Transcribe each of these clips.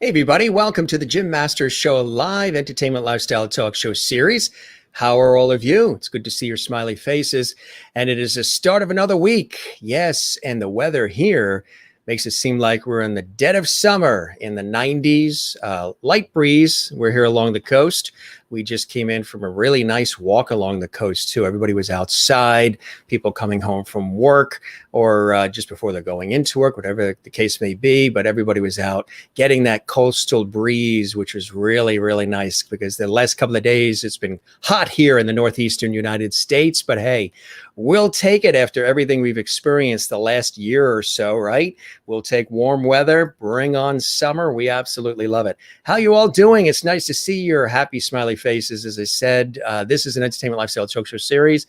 Hey everybody, welcome to the Jim Masters Show live entertainment lifestyle talk show series. How are all of you? It's good to see your smiley faces. And it is the start of another week. Yes, and the weather here makes it seem like we're in the dead of summer in the 90s. Light breeze. We're here along the coast. We just came in from a really nice walk along the coast too. Everybody was outside, people coming home from work or just before they're going into work, whatever the case may be. But everybody was out getting that coastal breeze, which was really, really nice because the last couple of days it's been hot here in the northeastern United States. But hey, we'll take it after everything we've experienced the last year or so, right? We'll take warm weather, bring on summer. We absolutely love it. How you all doing? It's nice to see your happy, smiley faces. As I said, this is an entertainment lifestyle talk show series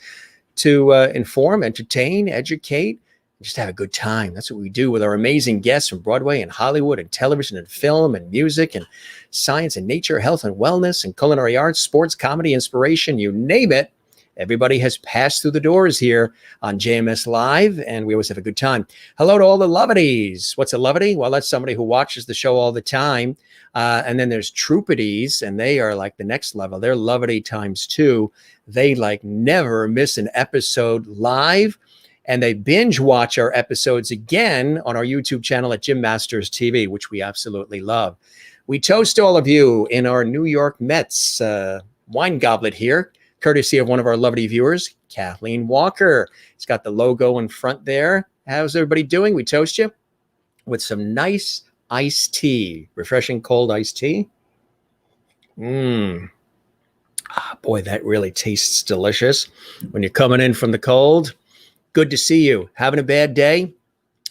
to inform, entertain, educate, just have a good time. That's what we do with our amazing guests from Broadway and Hollywood and television and film and music and science and nature, health and wellness and culinary arts, sports, comedy, inspiration, you name it. Everybody has passed through the doors here on JMS Live, and we always have a good time. Hello to all the lovities. What's a lovity? Well, that's somebody who watches the show all the time. And then there's troupities, and they are like the next level. They're lovity times two. They like never miss an episode live, and they binge watch our episodes again on our YouTube channel at Jim Masters TV, which we absolutely love. We toast all of you in our New York Mets wine goblet here, courtesy of one of our lovely viewers, Kathleen Walker. It's got the logo in front there. How's everybody doing? We toast you with some nice iced tea, refreshing cold iced tea. Boy, that really tastes delicious when you're coming in from the cold. Good to see you. Having a bad day?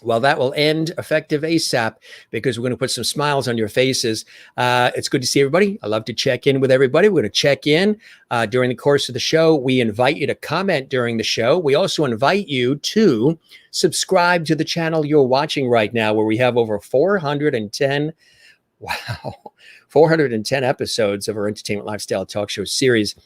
Well, that will end effective ASAP because we're going to put some smiles on your faces. It's good to see everybody. I love to check in with everybody. We're going to check in during the course of the show. We invite you to comment during the show. We also invite you to subscribe to the channel you're watching right now, where we have over 410 episodes of our entertainment lifestyle talk show series.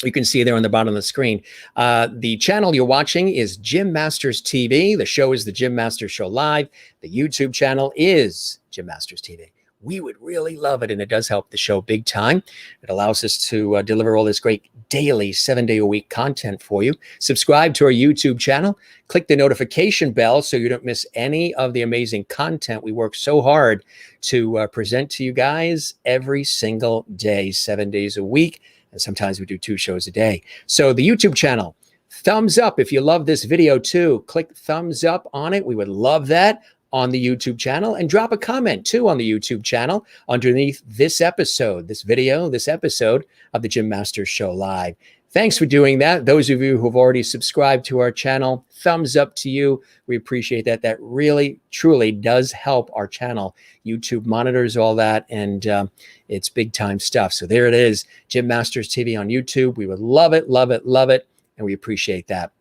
You can see there on the bottom of the screen. The channel you're watching is Jim Masters TV. The show is the Jim Masters Show Live. The YouTube channel is Jim Masters TV. We would really love it, and it does help the show big time. It allows us to deliver all this great daily, 7-day-a-week content for you. Subscribe to our YouTube channel. Click the notification bell so you don't miss any of the amazing content we work so hard to present to you guys every single day, 7 days a week. And sometimes we do 2 shows a day. So the YouTube channel, thumbs up if you love this video too. Click thumbs up on it. We would love that on the YouTube channel. And drop a comment too on the YouTube channel underneath this episode, this video, this episode of the Jim Masters Show Live. Thanks for doing that. Those of you who've already subscribed to our channel, thumbs up to you. We appreciate that. That really, truly does help our channel. YouTube monitors all that, and it's big time stuff. So there it is, Jim Masters TV on YouTube. We would love it, love it, love it, and we appreciate that.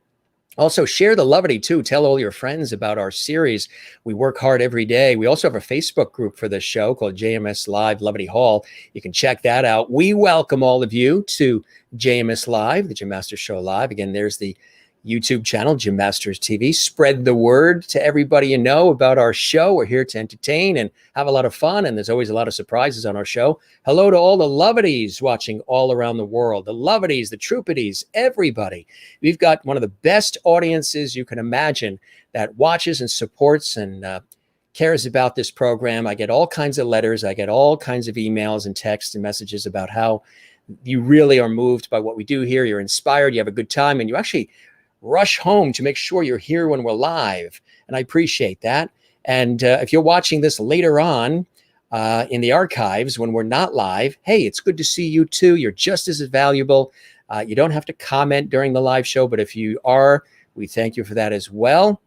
Also, share the lovity too. Tell all your friends about our series. We work hard every day. We also have a Facebook group for this show called JMS Live Lovity Hall. You can check that out. We welcome all of you to JMS Live, the Jim Masters Show Live. Again, there's the YouTube channel, Jim Masters TV. Spread the word to everybody you know about our show. We're here to entertain and have a lot of fun, and there's always a lot of surprises on our show. Hello to all the lovities watching all around the world, the lovities, the troupities, everybody. We've got one of the best audiences you can imagine that watches and supports and cares about this program. I get all kinds of letters. I get all kinds of emails and texts and messages about how you really are moved by what we do here. You're inspired. You have a good time, and you actually rush home to make sure you're here when we're live. And I appreciate that. And if you're watching this later on in the archives when we're not live, hey, it's good to see you too. You're just as valuable. You don't have to comment during the live show, but if you are, we thank you for that as well.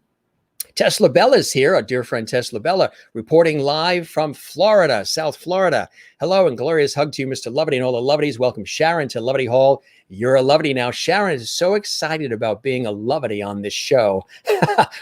Tesla Bella's here, our dear friend Tesla Bella, reporting live from Florida, South Florida. Hello and glorious hug to you, Mr. Lovety, and all the Loveties. Welcome, Sharon, to Lovety Hall. You're a Lovety now. Sharon is so excited about being a Lovety on this show.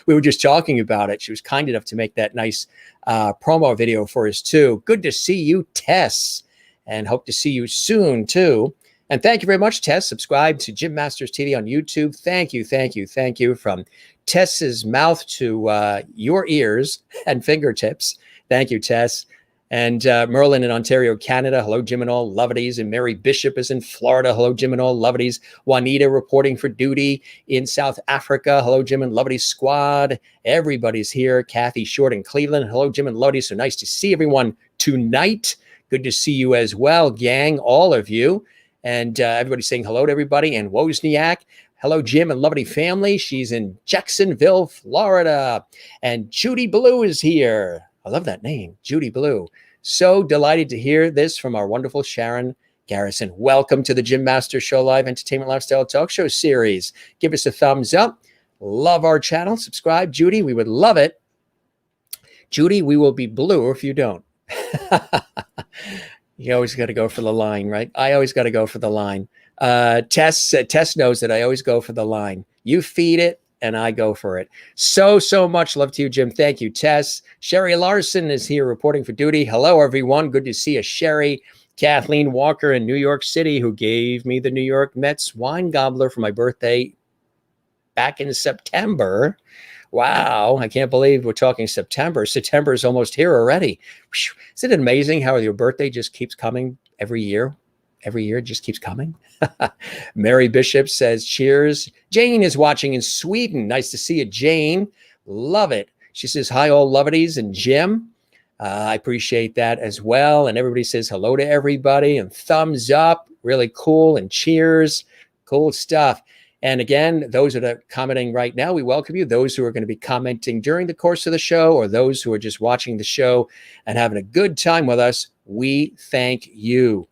We were just talking about it. She was kind enough to make that nice promo video for us, too. Good to see you, Tess, and hope to see you soon, too. And thank you very much, Tess. Subscribe to Jim Masters TV on YouTube. Thank you, thank you, thank you. From Tess's mouth to your ears and fingertips. Thank you, Tess. And Merlin in Ontario, Canada. Hello, Jim and all Loveties. And Mary Bishop is in Florida. Hello, Jim and all Loveties. Juanita reporting for duty in South Africa. Hello, Jim and Loveties squad. Everybody's here. Kathy Short in Cleveland. Hello, Jim and Loveties. So nice to see everyone tonight. Good to see you as well, gang, all of you. And everybody's saying hello to everybody. And Wozniak. Hello, Jim and Lovety family. She's in Jacksonville, Florida. And Judy Blue is here. I love that name, Judy Blue. So delighted to hear this from our wonderful Sharon Garrison. Welcome to the Jim Masters Show Live Entertainment Lifestyle Talk Show series. Give us a thumbs up. Love our channel. Subscribe, Judy. We would love it. Judy, we will be blue if you don't. You always got to go for the line, right? I always got to go for the line. Tess knows that I always go for the line. You feed it, and I go for it. So much love to you, Jim. Thank you, Tess. Sherry Larson is here reporting for duty. Hello, everyone. Good to see you, Sherry. Kathleen Walker in New York City, who gave me the New York Mets wine gobbler for my birthday back in September. Wow, I can't believe we're talking September. September is almost here already. Isn't it amazing how your birthday just keeps coming every year? Every year it just keeps coming. Mary Bishop says, cheers. Jane is watching in Sweden. Nice to see you, Jane. Love it. She says, hi, all Loveties and Jim. I appreciate that as well. And everybody says hello to everybody and thumbs up. Really cool and cheers. Cool stuff. And again, those that are commenting right now, we welcome you. Those who are going to be commenting during the course of the show, or those who are just watching the show and having a good time with us, we thank you.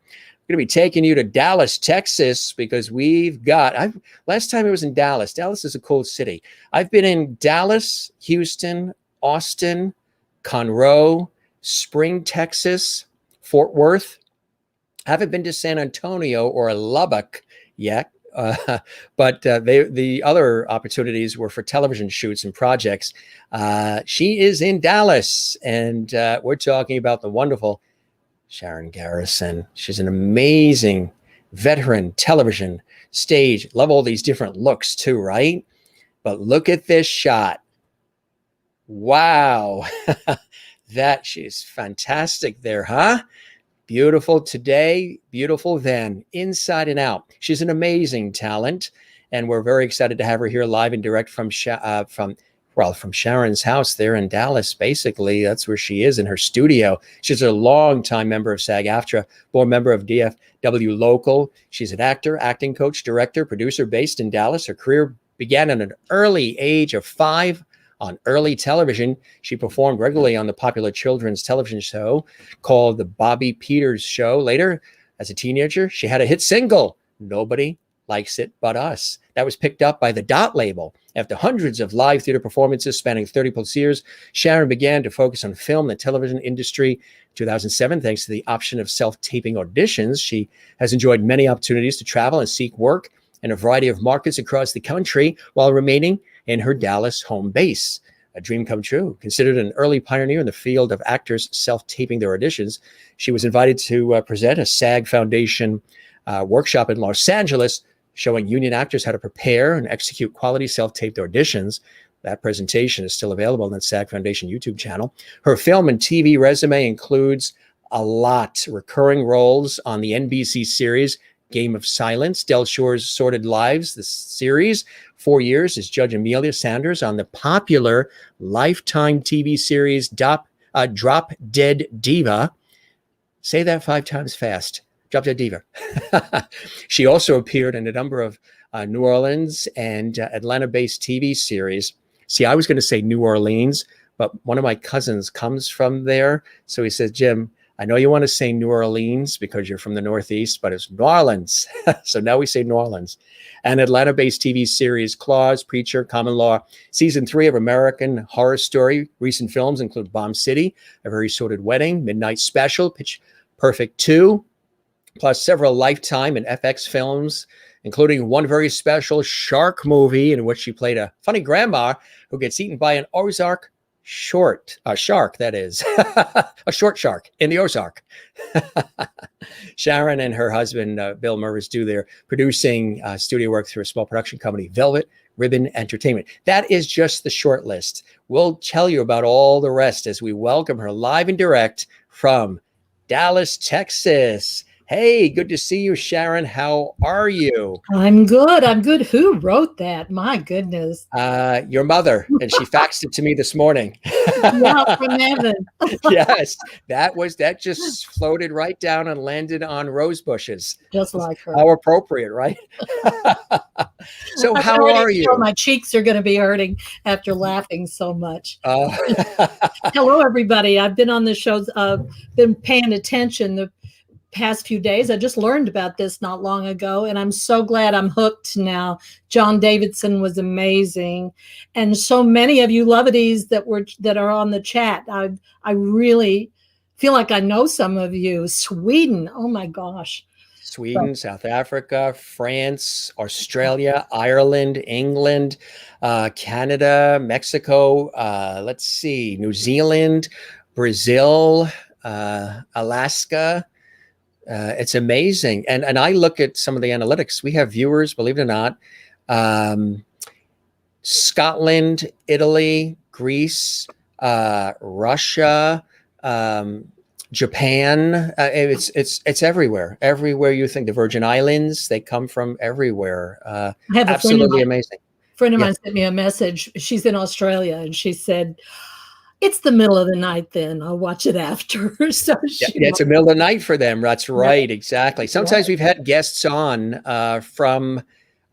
We're going to be taking you to Dallas, Texas, because we've got, last time I was in Dallas. Dallas is a cool city. I've been in Dallas, Houston, Austin, Conroe, Spring, Texas, Fort Worth. I haven't been to San Antonio or Lubbock yet. But the other opportunities were for television shoots and projects. She is in Dallas, and we're talking about the wonderful Sharon Garrison. She's an amazing veteran television, stage. Love all these different looks too, right? But look at this shot. Wow. She's fantastic there, huh? Beautiful today, beautiful then, inside and out. She's an amazing talent, and we're very excited to have her here live and direct from Sharon's house there in Dallas. Basically, that's where she is, in her studio. She's a longtime member of SAG-AFTRA, board member of DFW Local. She's an actor, acting coach, director, producer based in Dallas. Her career began at an early age of 5 on early television. She performed regularly on the popular children's television show called The Bobby Peters Show. Later, as a teenager, she had a hit single, Nobody Likes It But Us. That was picked up by the Dot label. After hundreds of live theater performances spanning 30 plus years, Sharon began to focus on film and television industry. In 2007, thanks to the option of self-taping auditions, she has enjoyed many opportunities to travel and seek work in a variety of markets across the country while remaining in her Dallas home base. A dream come true. Considered an early pioneer in the field of actors self-taping their auditions, she was invited to present a SAG Foundation workshop in Los Angeles, showing union actors how to prepare and execute quality self-taped auditions. That presentation is still available on the SAG Foundation YouTube channel. Her film and TV resume includes a lot. Recurring roles on the NBC series Game of Silence, Del Shore's Sordid Lives, the series. 4 years as Judge Amelia Sanders on the popular Lifetime TV series Drop Dead Diva. Say that 5 times fast. Drop Dead Diva. She also appeared in a number of New Orleans and Atlanta-based TV series. See, I was going to say New Orleans, but one of my cousins comes from there. So he says, Jim, I know you want to say New Orleans because you're from the Northeast, but it's New Orleans. So now we say New Orleans. And Atlanta-based TV series Claws, Preacher, Common Law, Season 3 of American Horror Story. Recent films include Bomb City, A Very Sordid Wedding, Midnight Special, Pitch Perfect 2, plus several Lifetime and FX films, including one very special shark movie in which she played a funny grandma who gets eaten by an Ozark shark, that is. A short shark in the Ozark. Sharon and her husband, Bill Mervis, do their producing studio work through a small production company, Velvet Ribbon Entertainment. That is just the short list. We'll tell you about all the rest as we welcome her live and direct from Dallas, Texas. Hey, good to see you, Sharon. How are you? I'm good. Who wrote that? My goodness. Your mother, and she faxed it to me this morning. Yeah, from heaven. Yes, that just floated right down and landed on rose bushes. Just like her. How appropriate, right? So how are you? My cheeks are going to be hurting after laughing so much. Hello, everybody. I've been on the shows, been paying attention the past few days. I just learned about this not long ago, and I'm so glad I'm hooked now. John Davidson was amazing, and so many of you lovities that are on the chat. I really feel like I know some of you. Sweden, oh my gosh. Sweden, South Africa, France, Australia, Ireland, England, Canada, Mexico, let's see, New Zealand, Brazil, Alaska. It's amazing. And I look at some of the analytics. We have viewers, believe it or not, Scotland, Italy, Greece, Russia, Japan. It's everywhere. Everywhere you think. The Virgin Islands, they come from everywhere. I have absolutely amazing. A friend of mine sent me a message. She's in Australia, and she said, it's the middle of the night then. I'll watch it after. So it's a middle of the night for them. That's right. Exactly. Sometimes we've had guests on from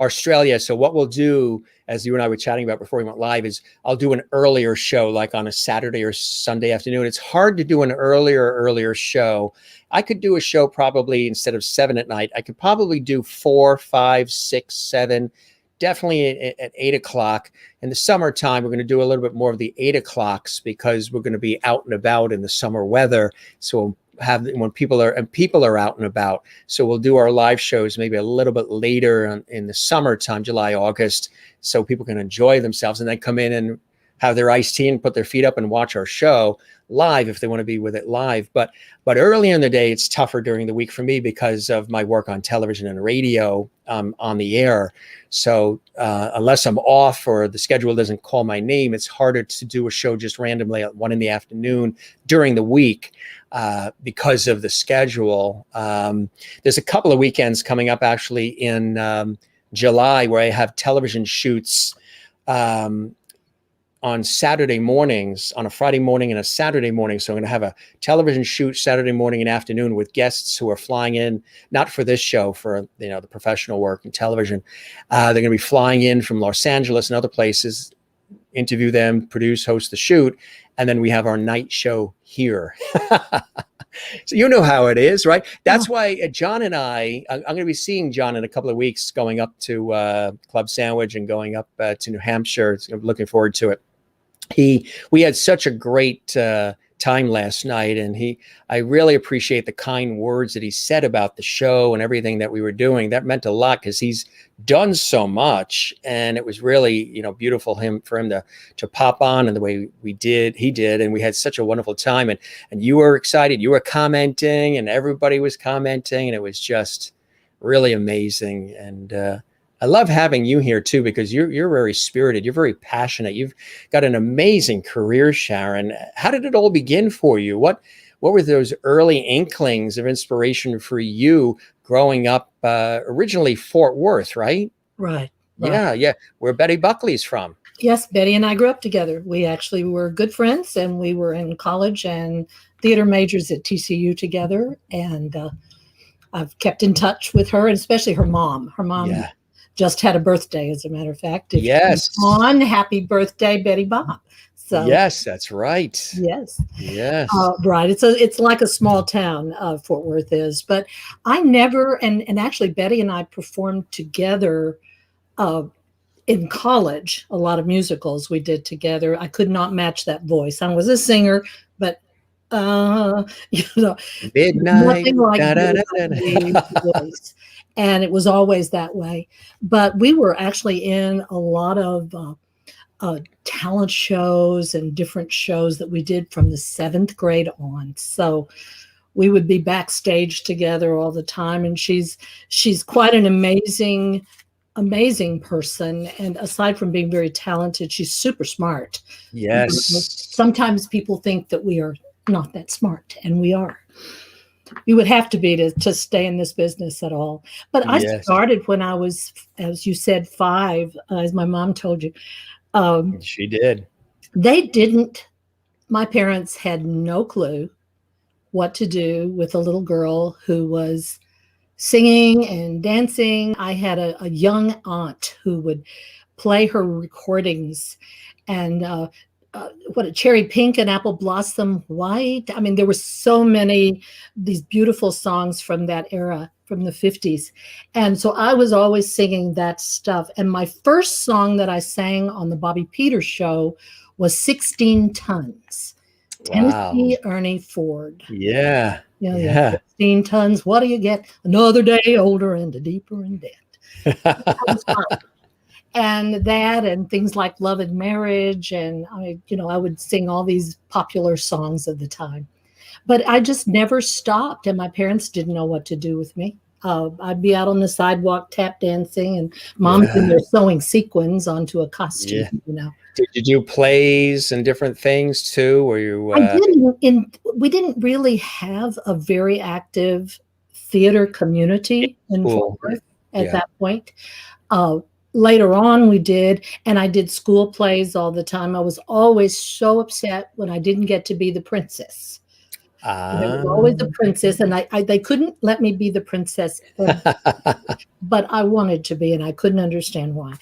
Australia. So what we'll do, as you and I were chatting about before we went live, is I'll do an earlier show, like on a Saturday or Sunday afternoon. It's hard to do an earlier show. I could do a show probably instead of 7 at night. I could probably do 4, 5, 6, 7. Definitely at 8 o'clock. In the summertime, we're going to do a little bit more of the 8 o'clocks because we're going to be out and about in the summer weather. So we'll have when people are out and about. So we'll do our live shows maybe a little bit later in the summertime, July, August, so people can enjoy themselves and then come in and have their iced tea and put their feet up and watch our show live if they want to be with it live. But early in the day, it's tougher during the week for me because of my work on television and radio on the air. So unless I'm off or the schedule doesn't call my name, it's harder to do a show just randomly at 1 p.m. during the week because of the schedule. There's a couple of weekends coming up actually in July where I have television shoots on Saturday mornings, on a Friday morning and a Saturday morning. So I'm going to have a television shoot Saturday morning and afternoon with guests who are flying in, not for this show, for the professional work in television. They're going to be flying in from Los Angeles and other places, interview them, produce, host the shoot, and then we have our night show here. So you know how it is, right? That's why John and I'm going to be seeing John in a couple of weeks, going up to Club Sandwich and going up to New Hampshire. I'm looking forward to it. We had such a great time last night, and I really appreciate the kind words that he said about the show and everything that we were doing. That meant a lot because he's done so much, and it was really beautiful for him to pop on in the way he did, and we had such a wonderful time. And you were excited, you were commenting, and everybody was commenting, and it was just really amazing. And I love having you here too, because you're very spirited. You're very passionate. You've got an amazing career, Sharon. How did it all begin for you? What what were those early inklings of inspiration for you growing up, originally Fort Worth, right? Right. Yeah. Where Betty Buckley's from. Yes, Betty and I grew up together. We actually were good friends, and we were in college and theater majors at TCU together. And I've kept in touch with her, and especially her mom. Her mom just had a birthday, as a matter of fact. Yes. On happy birthday, Betty Bob. So yes, that's right. Yes. Right. It's like a small town, Fort Worth is. But I never, and actually Betty and I performed together in college. A lot of musicals we did together. I could not match that voice. I was a singer, but Midnight, nothing like Betty's voice. And it was always that way. But we were actually in a lot of talent shows and different shows that we did from the 7th grade on. So we would be backstage together all the time. And she's quite an amazing person. And aside from being very talented, she's super smart. Yes. Sometimes people think that we are not that smart, and we are. You would have to be to stay in this business at all. But I started when I was, as you said, 5, as my mom told you. She did. My parents had no clue what to do with a little girl who was singing and dancing. I had a young aunt who would play her recordings, and what a Cherry Pink and Apple Blossom White. I mean, there were so many, these beautiful songs from that era, from the 50s. And so I was always singing that stuff. And my first song that I sang on the Bobby Peters show was 16 Tons. Wow. Tennessee Ernie Ford. Yeah. 16 tons. What do you get? Another day older and a deeper in debt. That was fun. And that, and things like Love and Marriage, and I would sing all these popular songs of the time. But I just never stopped, and my parents didn't know what to do with me. I'd be out on the sidewalk tap dancing, and Mom's in there sewing sequins onto a costume. Did you do plays and different things too? Or you? I did. We didn't really have a very active theater community in Fort Worth at that point. Later on, we did, and I did school plays all the time. I was always so upset when I didn't get to be the princess. There was always a princess, and they couldn't let me be the princess, but I wanted to be, and I couldn't understand why.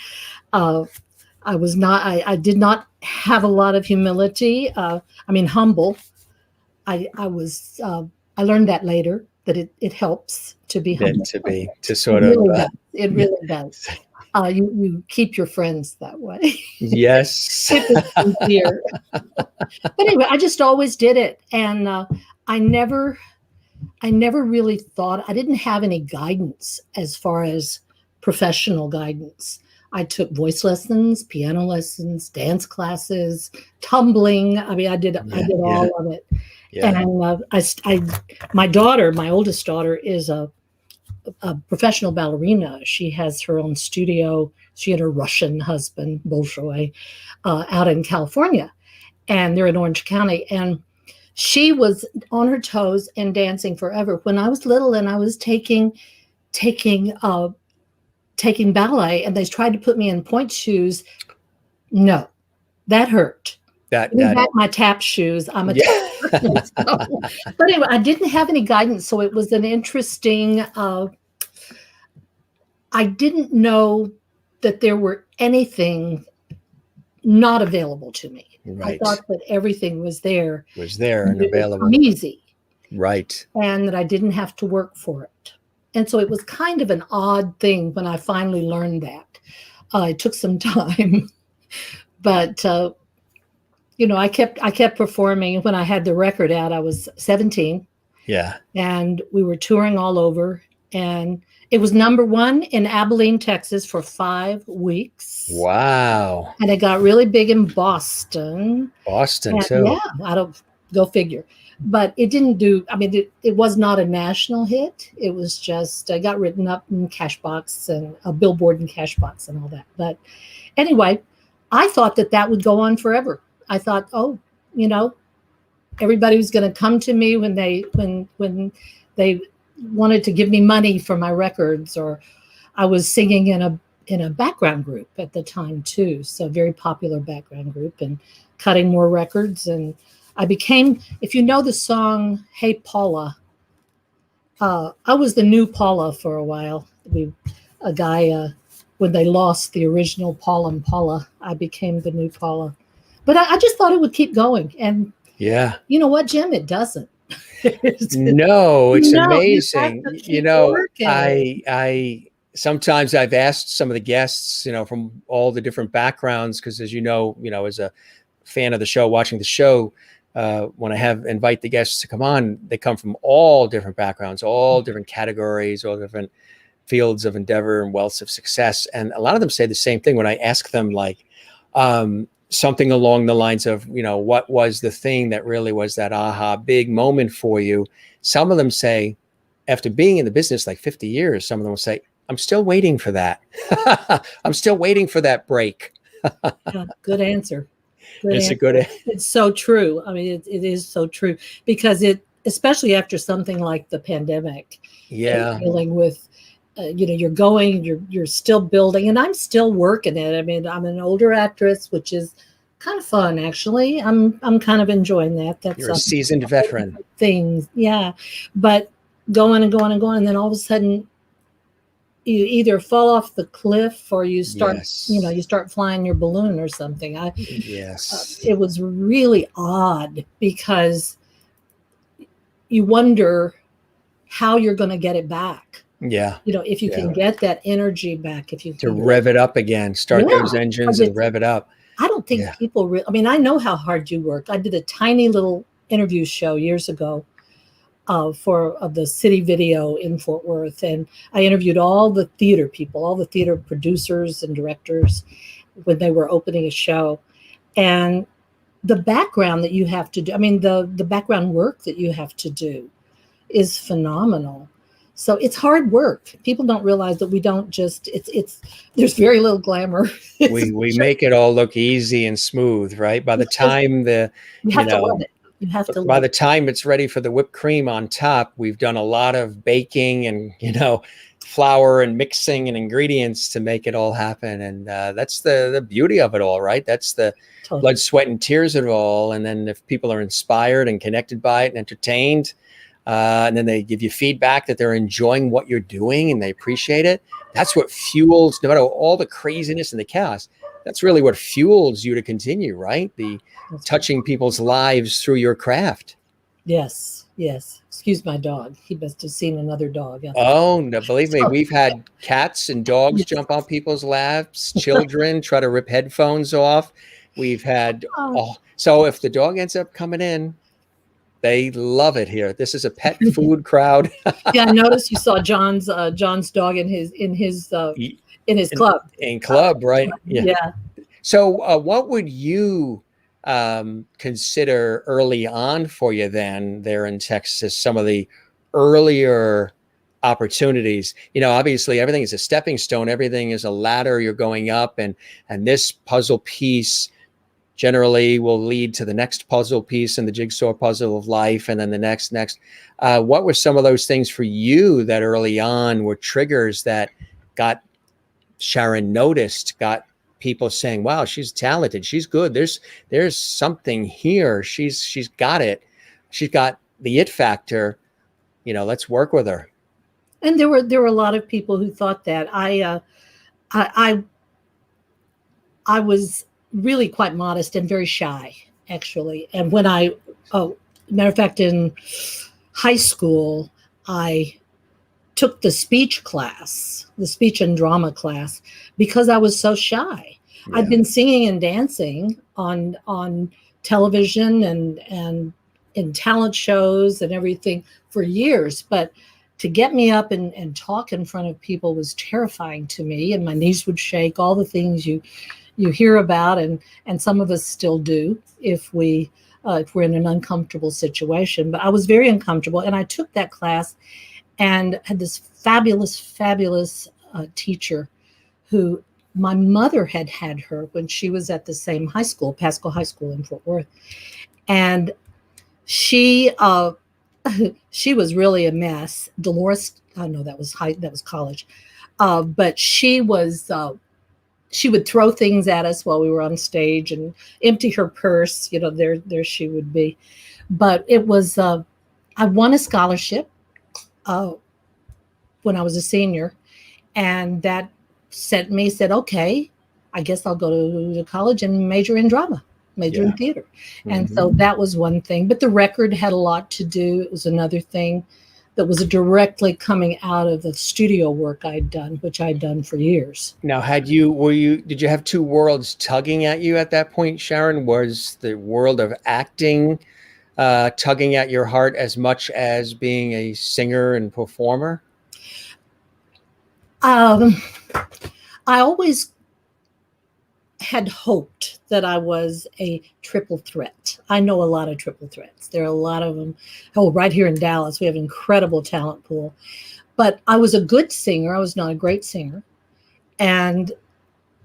I was not. I did not have a lot of humility. Humble. I learned that later, that it helps to be humble. It really does. You keep your friends that way. Yes. But anyway, I just always did it. And I never really thought, I didn't have any guidance as far as professional guidance. I took voice lessons, piano lessons, dance classes, tumbling. I did all of it. Yeah. And my daughter, my oldest daughter, is a professional ballerina. She has her own studio. She had her Russian husband, Bolshoi, out in California, and they're in Orange County. And she was on her toes and dancing forever. When I was little and I was taking ballet, and they tried to put me in pointe shoes, no, that hurt. Back my tap shoes. I'm a but anyway, I didn't have any guidance, so it was an interesting. I didn't know that there were anything not available to me. Right. I thought that everything was there. And available. Easy. Right. And that I didn't have to work for it. And so it was kind of an odd thing when I finally learned that. It took some time, but. I kept performing. When I had the record out, I was 17. Yeah. And we were touring all over. And it was #1 in Abilene, Texas for 5 weeks. Wow. And it got really big in Boston. Too. Yeah, go figure. But it didn't do, it was not a national hit. It was just, I got written up in Cashbox and a Billboard and Cashbox and all that. But anyway, I thought that would go on forever. I thought, everybody was going to come to me when they wanted to give me money for my records, or I was singing in a background group at the time too. So very popular background group, and cutting more records. And I became, if you know the song, Hey Paula, I was the new Paula for a while. A guy, when they lost the original Paul and Paula, I became the new Paula. But I just thought it would keep going. And yeah, you know what, Jim? It doesn't. No, it's No, amazing. you have to keep working. I sometimes I've asked some of the guests, from all the different backgrounds, because as you know, as a fan of the show, watching the show, when I invite the guests to come on, they come from all different backgrounds, all different categories, all different fields of endeavor and wealths of success. And a lot of them say the same thing when I ask them, like, something along the lines of, what was the thing that really was that aha big moment for you? Some of them say, after being in the business like 50 years, some of them will say, I'm still waiting for that. I'm still waiting for that break. Yeah, good answer. It's so true. I mean, it is so true, because especially after something like the pandemic, dealing with, you're still building, and I'm still working it. I mean, I'm an older actress, which is kind of fun, actually. I'm kind of enjoying that. You're a seasoned veteran. Things, yeah. But going and going and going, and then all of a sudden, you either fall off the cliff or you start, you start flying your balloon or something. It was really odd, because you wonder how you're going to get it back. Yeah. If you can get that energy back, if you to rev it up again, start those engines and rev it up. I don't think people I mean, I know how hard you work. I did a tiny little interview show years ago for the City Video in Fort Worth. And I interviewed all the theater people, all the theater producers and directors when they were opening a show. And the background that you have to do, I mean, the background work that you have to do is phenomenal. So it's hard work. People don't realize that we don't just, there's very little glamour. We make it all look easy and smooth, right? By the time you have to love it. You have to by the time it's ready for the whipped cream on top, we've done a lot of baking and, flour and mixing and ingredients to make it all happen. And that's the beauty of it all, right? That's the blood, sweat, and tears of it all. And then if people are inspired and connected by it and entertained, and then they give you feedback that they're enjoying what you're doing and they appreciate it, that's what fuels, no matter all the craziness and the chaos, that's really what fuels you to continue, right? Touching people's lives through your craft. Yes. Excuse my dog. He must have seen another dog. Oh, no, believe me, we've had cats and dogs jump on people's laps, children try to rip headphones off. We've had, so if the dog ends up coming in, they love it here. This is a pet food crowd. Yeah, I noticed you saw John's dog in his club. In club, right? Yeah. So, what would you consider early on for you then there in Texas? Some of the earlier opportunities. Obviously, everything is a stepping stone. Everything is a ladder. You're going up, and this puzzle piece generally will lead to the next puzzle piece in the jigsaw puzzle of life, and then the next. What were some of those things for you that early on were triggers that got Sharon noticed, got people saying, wow, she's talented, she's good, there's something here, she's got it, she's got the it factor, let's work with her? And there were a lot of people who thought that. I was really quite modest and very shy, actually. And when matter of fact, in high school, I took the speech and drama class, because I was so shy. Yeah. I'd been singing and dancing on television and in talent shows and everything for years, but to get me up and talk in front of people was terrifying to me, and my knees would shake, all the things you hear about, and some of us still do if we're in an uncomfortable situation. But I was very uncomfortable, and I took that class and had this fabulous teacher who my mother had her when she was at the same high school, Pasco High School in Fort Worth. And she she was really a mess. Dolores, I know that was college, but she was. She would throw things at us while we were on stage and empty her purse. There she would be. But it was. I won a scholarship when I was a senior, and that said, okay, I guess I'll go to college and major in drama. Major in theater. And so that was one thing. But the record had a lot to do. It was another thing that was directly coming out of the studio work I'd done, which I'd done for years. Now, did you have two worlds tugging at you at that point, Sharon? Was the world of acting tugging at your heart as much as being a singer and performer? I always had hoped that I was a triple threat. I know a lot of triple threats. There are a lot of them. Oh, right here in Dallas, we have an incredible talent pool. But I was a good singer. I was not a great singer. And it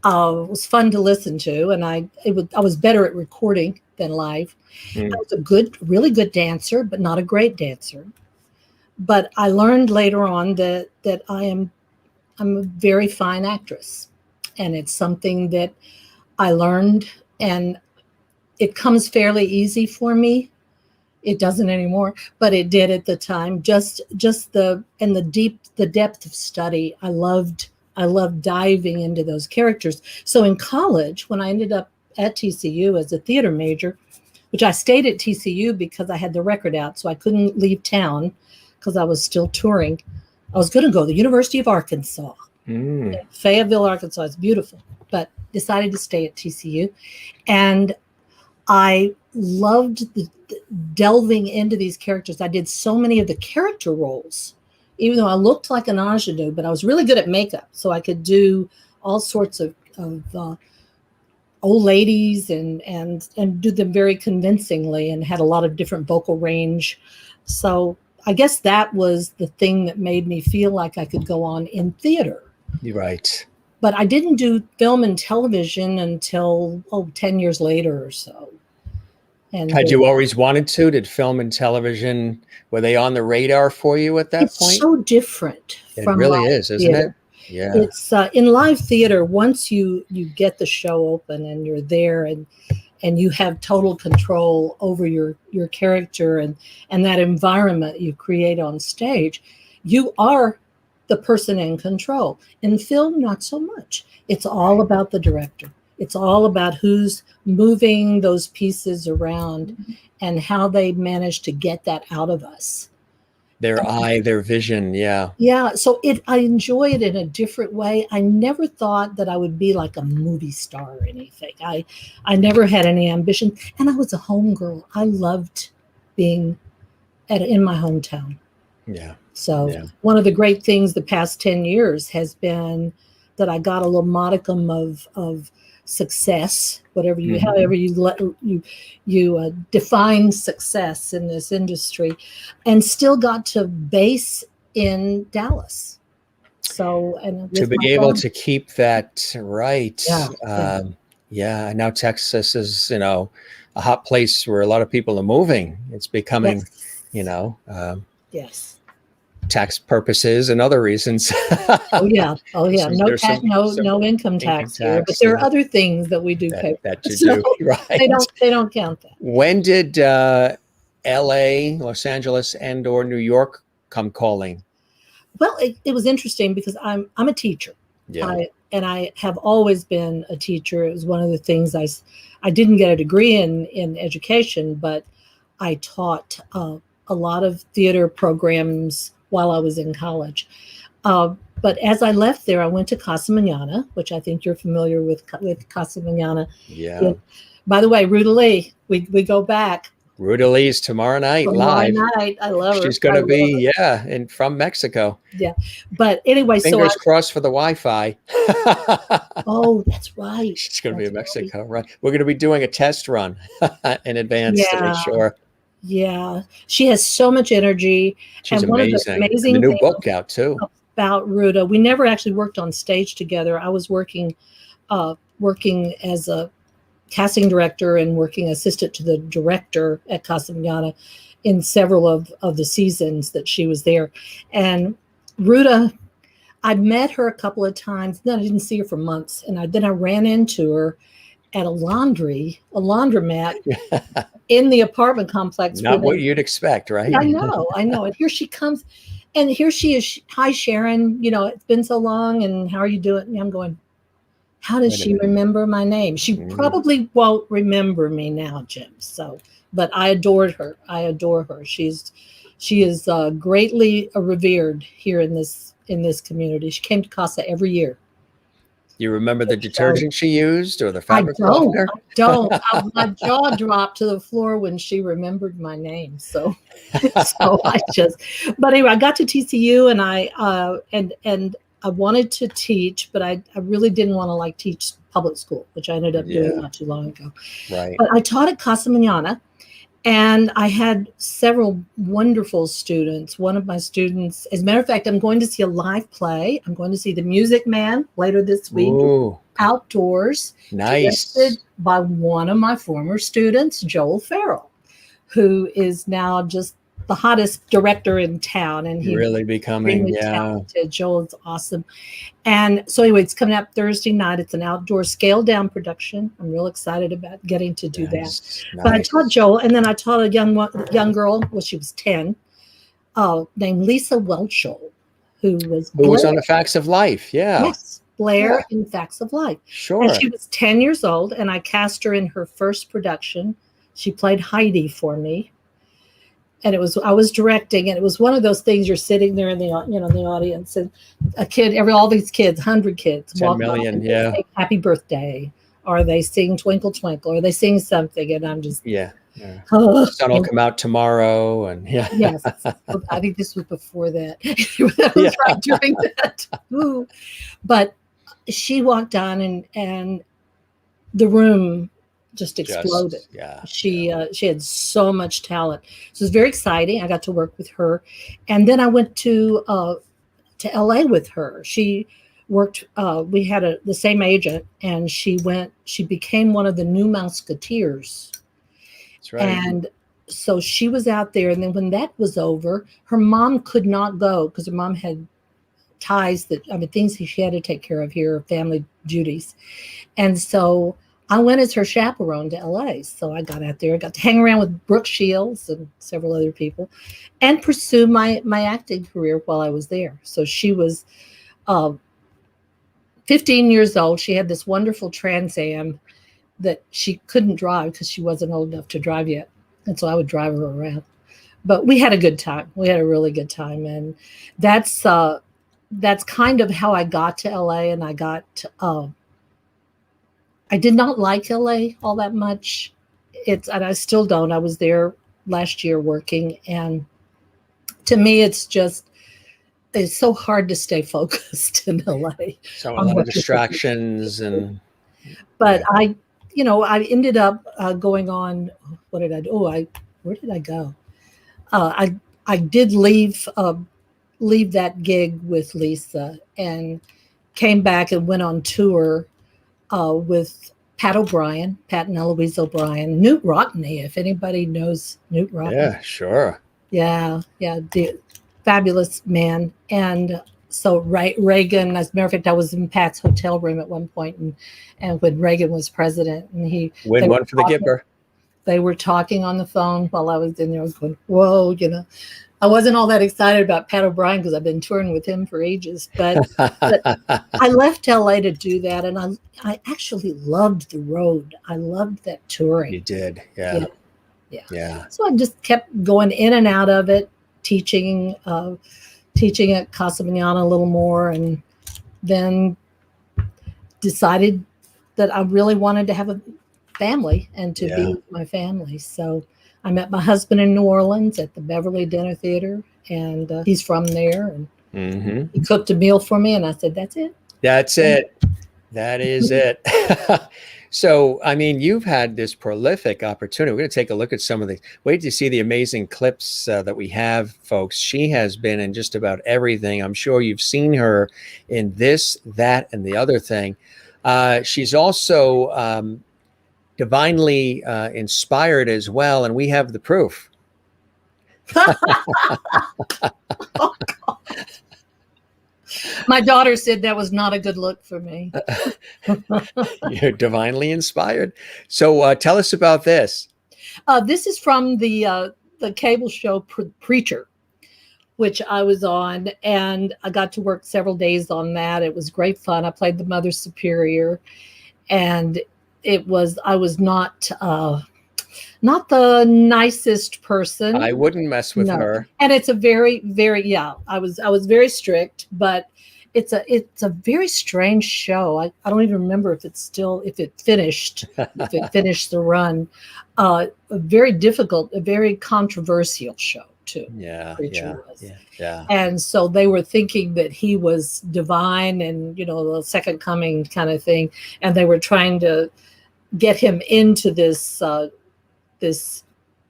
was fun to listen to. And I was better at recording than live. I was a really good dancer, but not a great dancer. But I learned later on that I'm a very fine actress. And it's something that I learned, and it comes fairly easy for me. It doesn't anymore, but it did at the time. Just the depth of study. I loved diving into those characters. So in college, when I ended up at TCU as a theater major, which I stayed at TCU because I had the record out, so I couldn't leave town because I was still touring. I was going to go to the University of Arkansas. Fayetteville, Arkansas. It's beautiful, but decided to stay at TCU. And I loved delving into these characters. I did so many of the character roles, even though I looked like an ingenue, but I was really good at makeup. So I could do all sorts of old ladies and do them very convincingly, and had a lot of different vocal range. So I guess that was the thing that made me feel like I could go on in theater. You're right. But I didn't do film and television until 10 years later or so. And had you always wanted to? Did film and television, were they on the radar for you at that point? It's so different. It really is, isn't it? Yeah. It's in live theater, once you get the show open and you're there and you have total control over your character and that environment you create on stage, you are the person in control. In film, not so much. It's all about the director. It's all about who's moving those pieces around and how they manage to get that out of us. Their eye, their vision, yeah. Yeah, so I enjoy it in a different way. I never thought that I would be like a movie star or anything. I never had any ambition. And I was a homegirl. I loved being in my hometown. Yeah. So one of the great things the past 10 years has been that I got a little modicum of success, however you define success in this industry, and still got to base in Dallas. So, and to be able to keep that right. Yeah. Now Texas is, a hot place where a lot of people are moving. It's becoming, yes. Tax purposes and other reasons. Oh yeah. No income tax here, but there are other things that we do pay. That you do, right? They don't count that. When did L.A., Los Angeles, and/or New York come calling? Well, it was interesting because I'm a teacher. Yeah. I have always been a teacher. It was one of the things I didn't get a degree in education, but I taught a lot of theater programs while I was in college. But as I left there, I went to Casa Manana, which I think you're familiar with Casa Manana. Yeah. By the way, Ruta Lee, we go back. Ruta Lee's tomorrow night live. I love her. She's going to be, and from Mexico. Yeah. But anyway, Fingers crossed for the Wi-Fi. Oh, that's right. She's going to be in Mexico, right? We're going to be doing a test run in advance to make sure. Yeah, she has so much energy. She's and amazing. One of the amazing the new things book out too about Ruta. We never actually worked on stage together. I was working as a casting director and working assistant to the director at Casa Manana in several of the seasons that she was there. And Ruta, I met her a couple of times, then I didn't see her for months. And then I ran into her at a laundromat in the apartment complex. Not what you'd expect, right? I know. And here she comes, and here she is. Hi, Sharon. It's been so long, and how are you doing? And I'm going, how does she remember my name? She probably won't remember me now, Jim. So, but I adored her. I adore her. She is greatly revered here in this community. She came to Casa every year. You remember the detergent she used or the fabric softener? I don't. My jaw dropped to the floor when she remembered my name. So but anyway, I got to TCU, and I wanted to teach, but I really didn't want to teach public school, which I ended up doing not too long ago. Right. But I taught at Casa Manana. And I had several wonderful students. One of my students, as a matter of fact, I'm going to see a live play. I'm going to see The Music Man later this week. Ooh. Outdoors. Nice. Directed by one of my former students, Joel Farrell, who is now just the hottest director in town. And he's really becoming, talented. Joel's awesome. And so anyway, it's coming up Thursday night. It's an outdoor scaled down production. I'm real excited about getting to do that. Nice. But I taught Joel, and then I taught a young girl, well, she was 10, named Lisa Welchel, who was on the Facts of Life. Yeah. Yes. Blair in Facts of Life. Sure. And she was 10 years old, and I cast her in her first production. She played Heidi for me. And I was directing, and it was one of those things. You're sitting there in the audience, and all these kids, 100 kids, 10 million, say, happy birthday, or they sing Twinkle Twinkle, or they sing something, and I'm just The sun will come out tomorrow, and yes, I think this was before that. That was right during that. Ooh. But she walked on, and the room just exploded. She had so much talent. So it was very exciting. I got to work with her, and then I went to LA with her. She worked. We had the same agent, and she became one of the new Musketeers. That's right. And so she was out there, and then when that was over, her mom could not go because her mom had ties things she had to take care of here, family duties, and so I went as her chaperone to LA. So I got out there, I got to hang around with Brooke Shields and several other people and pursue my acting career while I was there. So she was 15 years old. She had this wonderful Trans Am that she couldn't drive because she wasn't old enough to drive yet. And so I would drive her around. But we had a good time. We had a really good time. And that's kind of how I got to LA. And I did not like LA all that much. And I still don't. I was there last year working, and to me, it's so hard to stay focused in LA. So a lot of distractions But I ended up going on. What did I do? Where did I go? I did leave that gig with Lisa and came back and went on tour with Pat and Eloise O'Brien, Newt Rockney, if anybody knows Newt Rockney. Yeah, sure. Yeah, the fabulous man. And so Reagan, as a matter of fact, I was in Pat's hotel room at one point, and when Reagan was president, and win one for the Gipper. They were talking on the phone while I was in there. I was going, whoa, I wasn't all that excited about Pat O'Brien because I've been touring with him for ages, but I left LA to do that, and I actually loved the road. I loved that touring. You did, yeah. So I just kept going in and out of it, teaching at Casa Manana a little more, and then decided that I really wanted to have a family and to be with my family. So I met my husband in New Orleans at the Beverly Dinner Theater, and he's from there. And he cooked a meal for me, and I said, "That's it. That's it. That is it." So, you've had this prolific opportunity. We're going to take a look at some of the. Wait to see the amazing clips that we have, folks. She has been in just about everything. I'm sure you've seen her in this, that, and the other thing. She's also divinely inspired as well, and we have the proof. Oh, my daughter said that was not a good look for me. You're divinely inspired. So tell us about this. This is from the cable show Preacher, which I was on, and I got to work several days on that. It was great fun. I played the Mother Superior, and I was not the nicest person. I wouldn't mess with her. And it's a very, very, I was very strict, but it's a very strange show. I don't even remember if it finished the run. A very difficult, a very controversial show too. Yeah. And so they were thinking that he was divine and, the second coming kind of thing. And they were trying to get him into this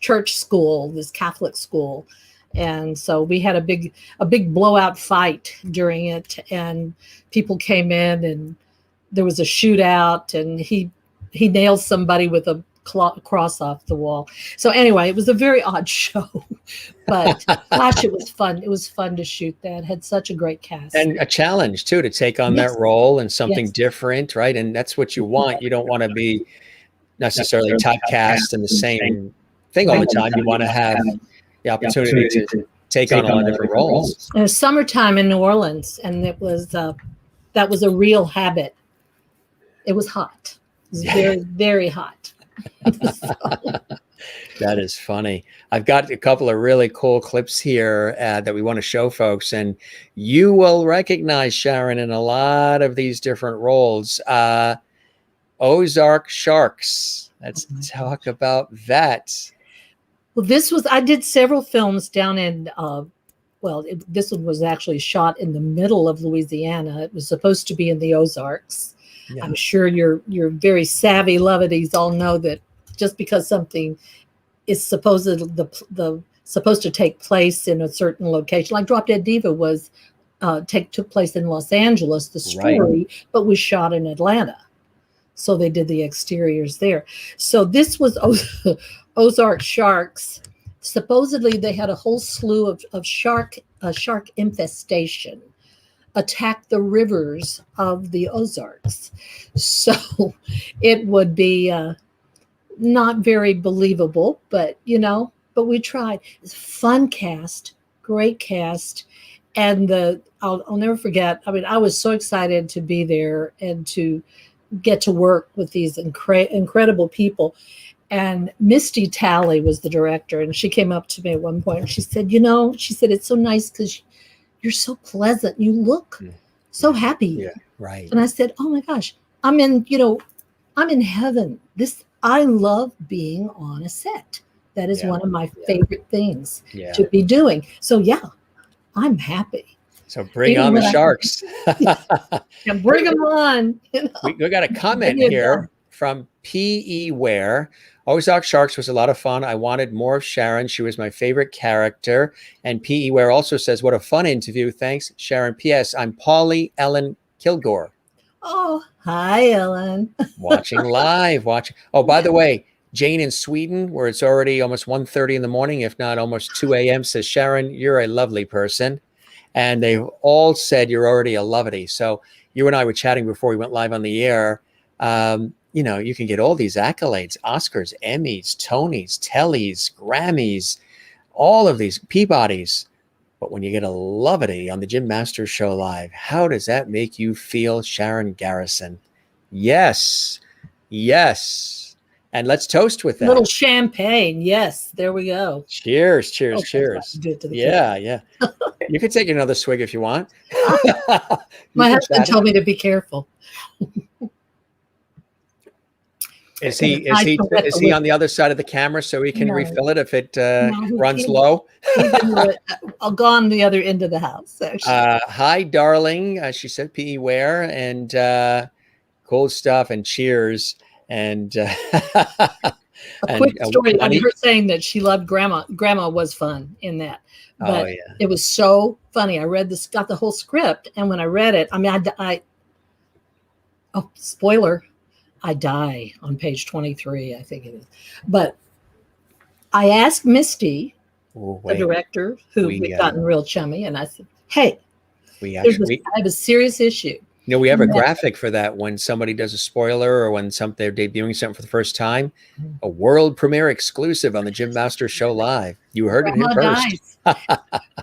church school, this Catholic school. And so we had a big blowout fight during it, and people came in and there was a shootout, and he nailed somebody with a cross off the wall. So anyway, it was a very odd show, but gosh, it was fun. It was fun to shoot that. It had such a great cast. And a challenge too, to take on that role and something different, right? And that's what you want. You don't want to be necessarily typecast in the same thing all the time. You want to have the opportunity to take on a lot of different roles. It was summertime in New Orleans, and that was a real habit. It was hot. It was very, very hot. That is funny. I've got a couple of really cool clips here that we want to show folks, and you will recognize Sharon in a lot of these different roles. Ozark Sharks. Let's talk about that. Well, I did several films down in, this one was actually shot in the middle of Louisiana. It was supposed to be in the Ozarks. Yeah. I'm sure your very savvy lovities all know that just because something is supposed to take place in a certain location, like Drop Dead Diva took place in Los Angeles, the story, but was shot in Atlanta. So they did the exteriors there. So this was Ozark Sharks. Supposedly they had a whole slew of shark infestation attack the rivers of the Ozarks. So it would be not very believable, but we tried. It's a fun cast, great cast. And I'll never forget. I mean, I was so excited to be there and to get to work with these incredible people. And Misty Talley was the director, and she came up to me at one point and she said, it's so nice because you're so pleasant. You look so happy. Yeah, right. And I said, oh my gosh, I'm in heaven. I love being on a set. That is one of my favorite things to be doing. So I'm happy. So bring on the Sharks. And bring them on. We got a comment here from P.E. Ware. Ozark Sharks was a lot of fun. I wanted more of Sharon. She was my favorite character. And P.E. Ware also says, what a fun interview. Thanks, Sharon. P.S. I'm Paulie Ellen Kilgore. Oh, hi, Ellen. Watching live. Oh, by the way, Jane in Sweden, where it's already almost 1:30 in the morning, if not almost 2 a.m., says, Sharon, you're a lovely person. And they've all said you're already a lovety. So you and I were chatting before we went live on the air. You can get all these accolades, Oscars, Emmys, Tonys, Tellys, Grammys, all of these, Peabodys. But when you get a lovety on the Jim Masters Show Live, how does that make you feel, Sharon Garrison? Yes. And let's toast with that. Little champagne. Yes, there we go. Cheers. Yeah. You can take another swig if you want. My husband told me to be careful. Is he on the other side of the camera so he can refill it if it runs low? I'll go on the other end of the house. Hi, darling. She said P.E. Ware, and cool stuff, and cheers. And a quick story on her saying that she loved Grandma. Grandma was fun in that. But it was so funny. I got the whole script, and when I read it, spoiler, I die on page 23, I think it is. But I asked Misty, the director, who we've gotten real chummy, and I said, hey, I have a serious issue. We have a graphic for that when somebody does a spoiler or when they're debuting something for the first time. A world premiere exclusive on the Jim Masters Show Live. You heard it here first.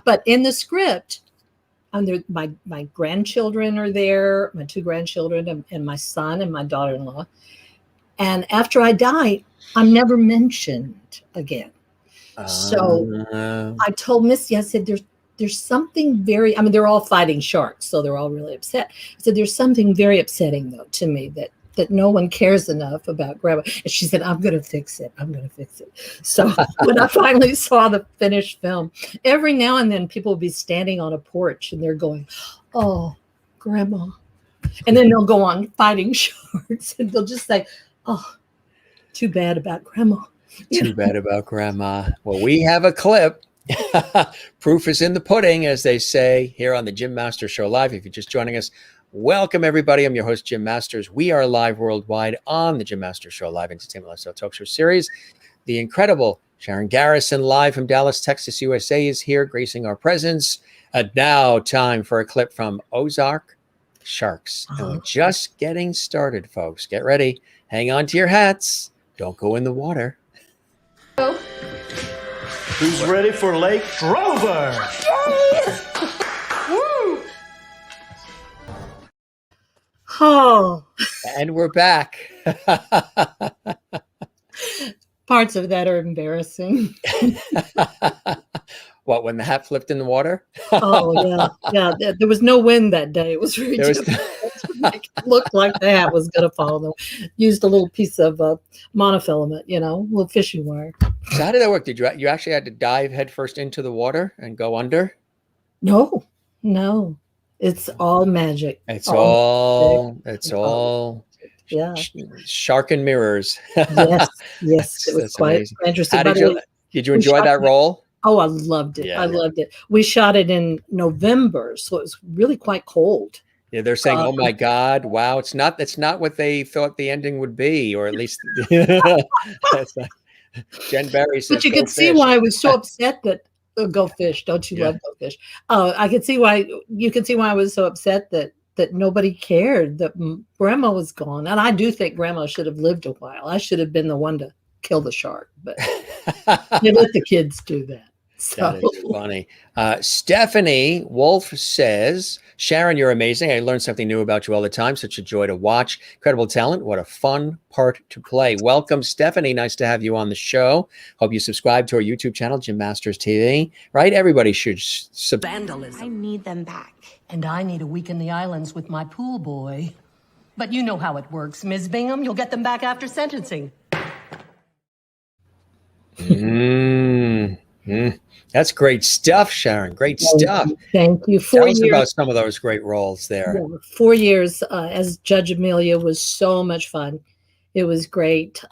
But in the script, my grandchildren are there, my 2 grandchildren, and my son and my daughter-in-law. And after I die, I'm never mentioned again. So I told Missy, I said, there's something very, I mean, they're all fighting sharks, so they're all really upset. I said, there's something very upsetting, though, to me that no one cares enough about Grandma. And she said, I'm going to fix it. I'm going to fix it. So when I finally saw the finished film, every now and then people will be standing on a porch and they're going, oh, Grandma. And then they'll go on fighting sharks and they'll just say, oh, too bad about Grandma. Too bad about Grandma. Well, we have a clip. Proof is in the pudding, as they say, here on the Jim Masters Show Live. If you're just joining us, welcome, everybody. I'm your host, Jim Masters. We are live worldwide on the Jim Masters Show Live Entertainment Lifestyle Talk Show series. The incredible Sharon Garrison, live from Dallas, Texas, USA, is here, gracing our presence. And now, time for a clip from Ozark Sharks. And we're just getting started, folks. Get ready. Hang on to your hats. Don't go in the water. Who's ready for Lake Rover? Woo! Oh. And we're back. Parts of that are embarrassing. What, when the hat flipped in the water? Oh, yeah. There was no wind that day. It was really difficult. It looked like the hat was going to fall. Used a little piece of monofilament, a little fishing wire. So how did that work? Did you actually had to dive headfirst into the water and go under? No. It's all magic. It's all yeah. Shark and mirrors. Yes. It was quite interesting. Did you enjoy that role? Oh, I loved it. Yeah, I loved it. We shot it in November, so it was really quite cold. Yeah, they're saying, "Oh my God, wow! It's not what they thought the ending would be, or at least." Jen Berry says, but you could see why I was so upset that go fish. Don't you love go fish? I could see why. You can see why I was so upset that nobody cared that Grandma was gone, and I do think Grandma should have lived a while. I should have been the one to kill the shark, but they let the kids do that. So. That is funny. Stephanie Wolf says, Sharon, you're amazing. I learn something new about you all the time. Such a joy to watch. Incredible talent. What a fun part to play. Welcome, Stephanie. Nice to have you on the show. Hope you subscribe to our YouTube channel, Jim Masters TV. Right? Everybody should Vandalism. I need them back. And I need a week in the islands with my pool boy. But you know how it works, Ms. Bingham. You'll get them back after sentencing. That's great stuff, Sharon. Great stuff. Thank you. Tell us about some of those great roles there. Yeah, 4 years as Judge Amelia was so much fun. It was great.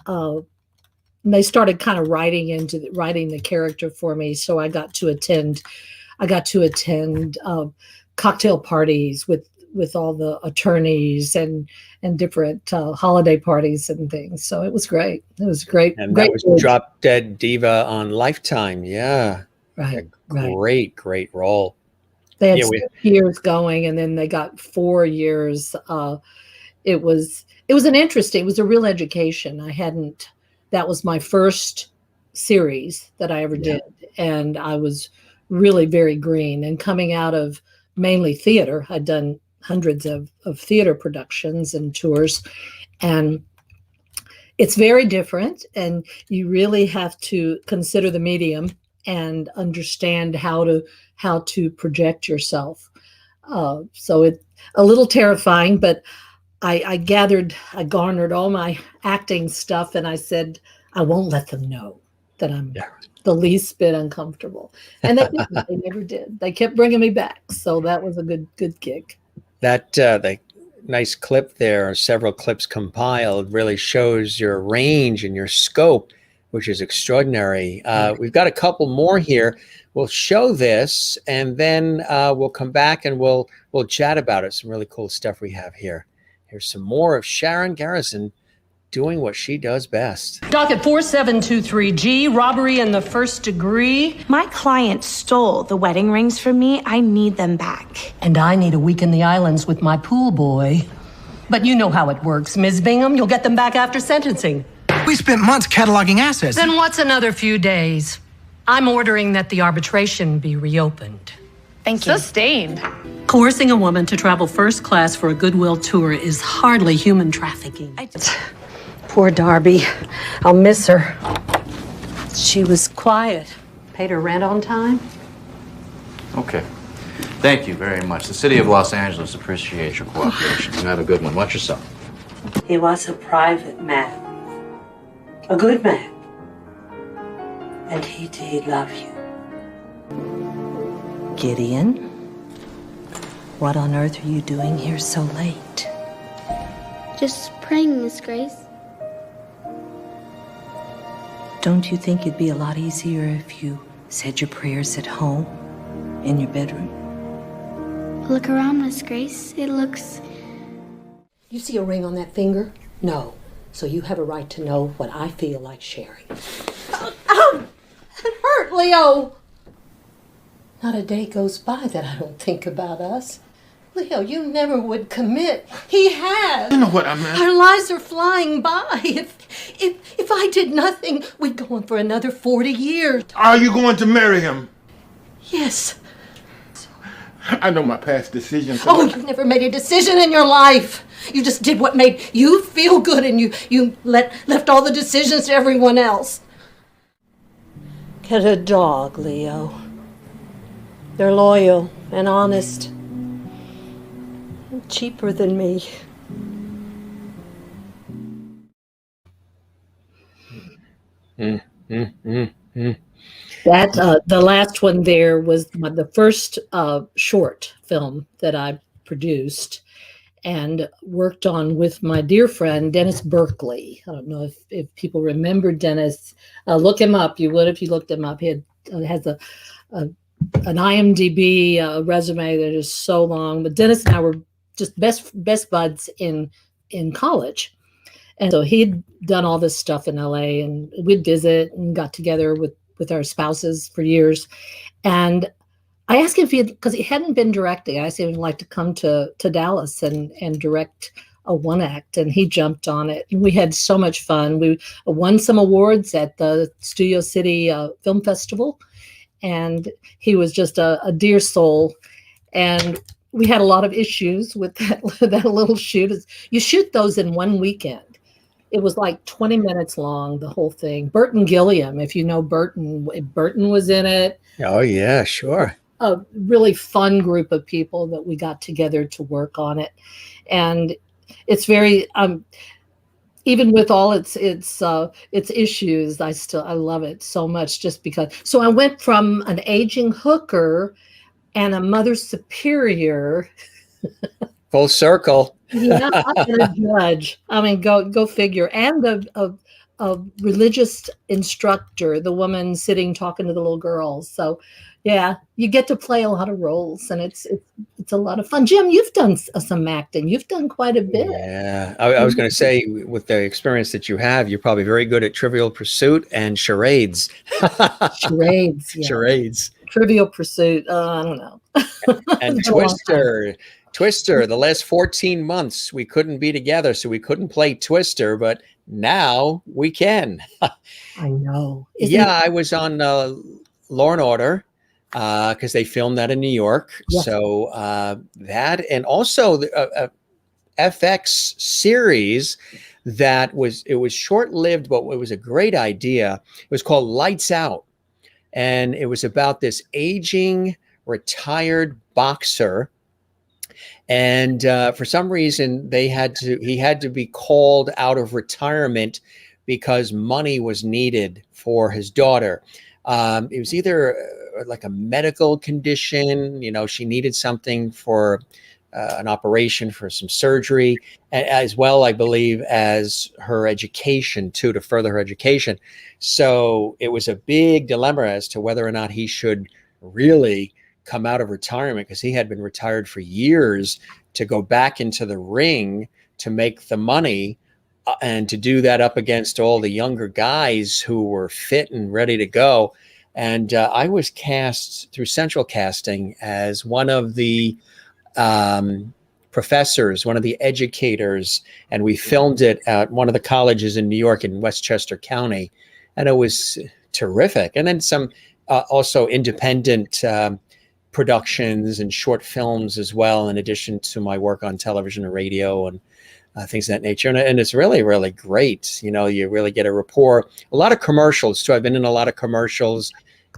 They started kind of writing the character for me, so I got to attend cocktail parties with all the attorneys and different holiday parties and things. So it was great. It was great. And that was Drop Dead Diva on Lifetime. Yeah. Right. Great role. They had 6 years going, and then they got 4 years. It was a real education. That was my first series that I ever did. And I was really very green, and coming out of mainly theater. I'd done hundreds of theater productions and tours, and it's very different, and you really have to consider the medium and understand how to project yourself. So it's a little terrifying, but I garnered all my acting stuff, and I said, I won't let them know that I'm the least bit uncomfortable. And they didn't. They never did. They kept bringing me back. So that was a good gig. That the nice clip there, several clips compiled, really shows your range and your scope, which is extraordinary. We've got a couple more here. We'll show this, and then we'll come back and we'll chat about it. Some really cool stuff we have here. Here's some more of Sharon Garrison doing what she does best. Docket 4723G, robbery in the first degree. My client stole the wedding rings from me. I need them back. And I need a week in the islands with my pool boy. But you know how it works, Ms. Bingham. You'll get them back after sentencing. We spent months cataloging assets. Then what's another few days? I'm ordering that the arbitration be reopened. Thank you. Sustained. Coercing a woman to travel first class for a goodwill tour is hardly human trafficking. Poor Darby. I'll miss her. She was quiet. Paid her rent on time. Okay. Thank you very much. The city of Los Angeles appreciates your cooperation. You have a good one. Watch yourself. He was a private man. A good man. And he did love you. Gideon, what on earth are you doing here so late? Just praying, Miss Grace. Don't you think it'd be a lot easier if you said your prayers at home, in your bedroom? Look around, Miss Grace. It looks... You see a ring on that finger? No. So you have a right to know what I feel like sharing. It hurt, Leo! Not a day goes by that I don't think about us. Leo, you never would commit. He has. You know what I meant. Our lives are flying by. If I did nothing, we'd go on for another 40 years. Are you going to marry him? Yes. I know my past decisions. Oh, you've never made a decision in your life. You just did what made you feel good, and you left all the decisions to everyone else. Get a dog, Leo. They're loyal and honest. And cheaper than me. That the last one there was the first short film that I produced and worked on with my dear friend Dennis Burkley. I don't know if people remember Dennis. Look him up. You would if you looked him up. He has an IMDb resume that is so long. But Dennis and I were just best buds in college. And so he'd done all this stuff in LA, and we'd visit and got together with our spouses for years. And I asked him because he hadn't been directing, I asked him if he'd like to come to Dallas and direct a one act, and he jumped on it. And we had so much fun. We won some awards at the Studio City Film Festival, and he was just a dear soul. And we had a lot of issues with that little shoot. You shoot those in one weekend. It was like 20 minutes long, the whole thing. Burton Gilliam, if you know Burton was in it. Oh, yeah, sure. A really fun group of people that we got together to work on it. And it's very, even with all its issues, I love it so much just because. So I went from an aging hooker and a mother superior. Full circle. Yeah, I'm a judge. I mean, go figure. And a religious instructor, the woman sitting talking to the little girls. So, yeah, you get to play a lot of roles, and it's a lot of fun. Jim, you've done some acting. You've done quite a bit. Yeah, I was going to say, with the experience that you have, you're probably very good at Trivial Pursuit and charades. Charades. Yeah. Charades. Trivial Pursuit. I don't know. And Twister, the last 14 months, we couldn't be together, so we couldn't play Twister, but now we can. I know. I was on Law & Order because they filmed that in New York. Yeah. So that, and also the FX series it was short-lived, but it was a great idea. It was called Lights Out. And it was about this aging, retired boxer. And for some reason, he had to be called out of retirement because money was needed for his daughter. It was either like a medical condition, she needed something for an operation for some surgery, as well, I believe, as her education too, to further her education. So it was a big dilemma as to whether or not he should really come out of retirement, because he had been retired for years, to go back into the ring to make the money, and to do that up against all the younger guys who were fit and ready to go. And I was cast through Central Casting as one of the professors, one of the educators, and we filmed it at one of the colleges in New York in Westchester County, and it was terrific. And then some also independent productions and short films as well, in addition to my work on television and radio and things of that nature. And it's really, really great. You really get a rapport. A lot of commercials too. I've been in a lot of commercials,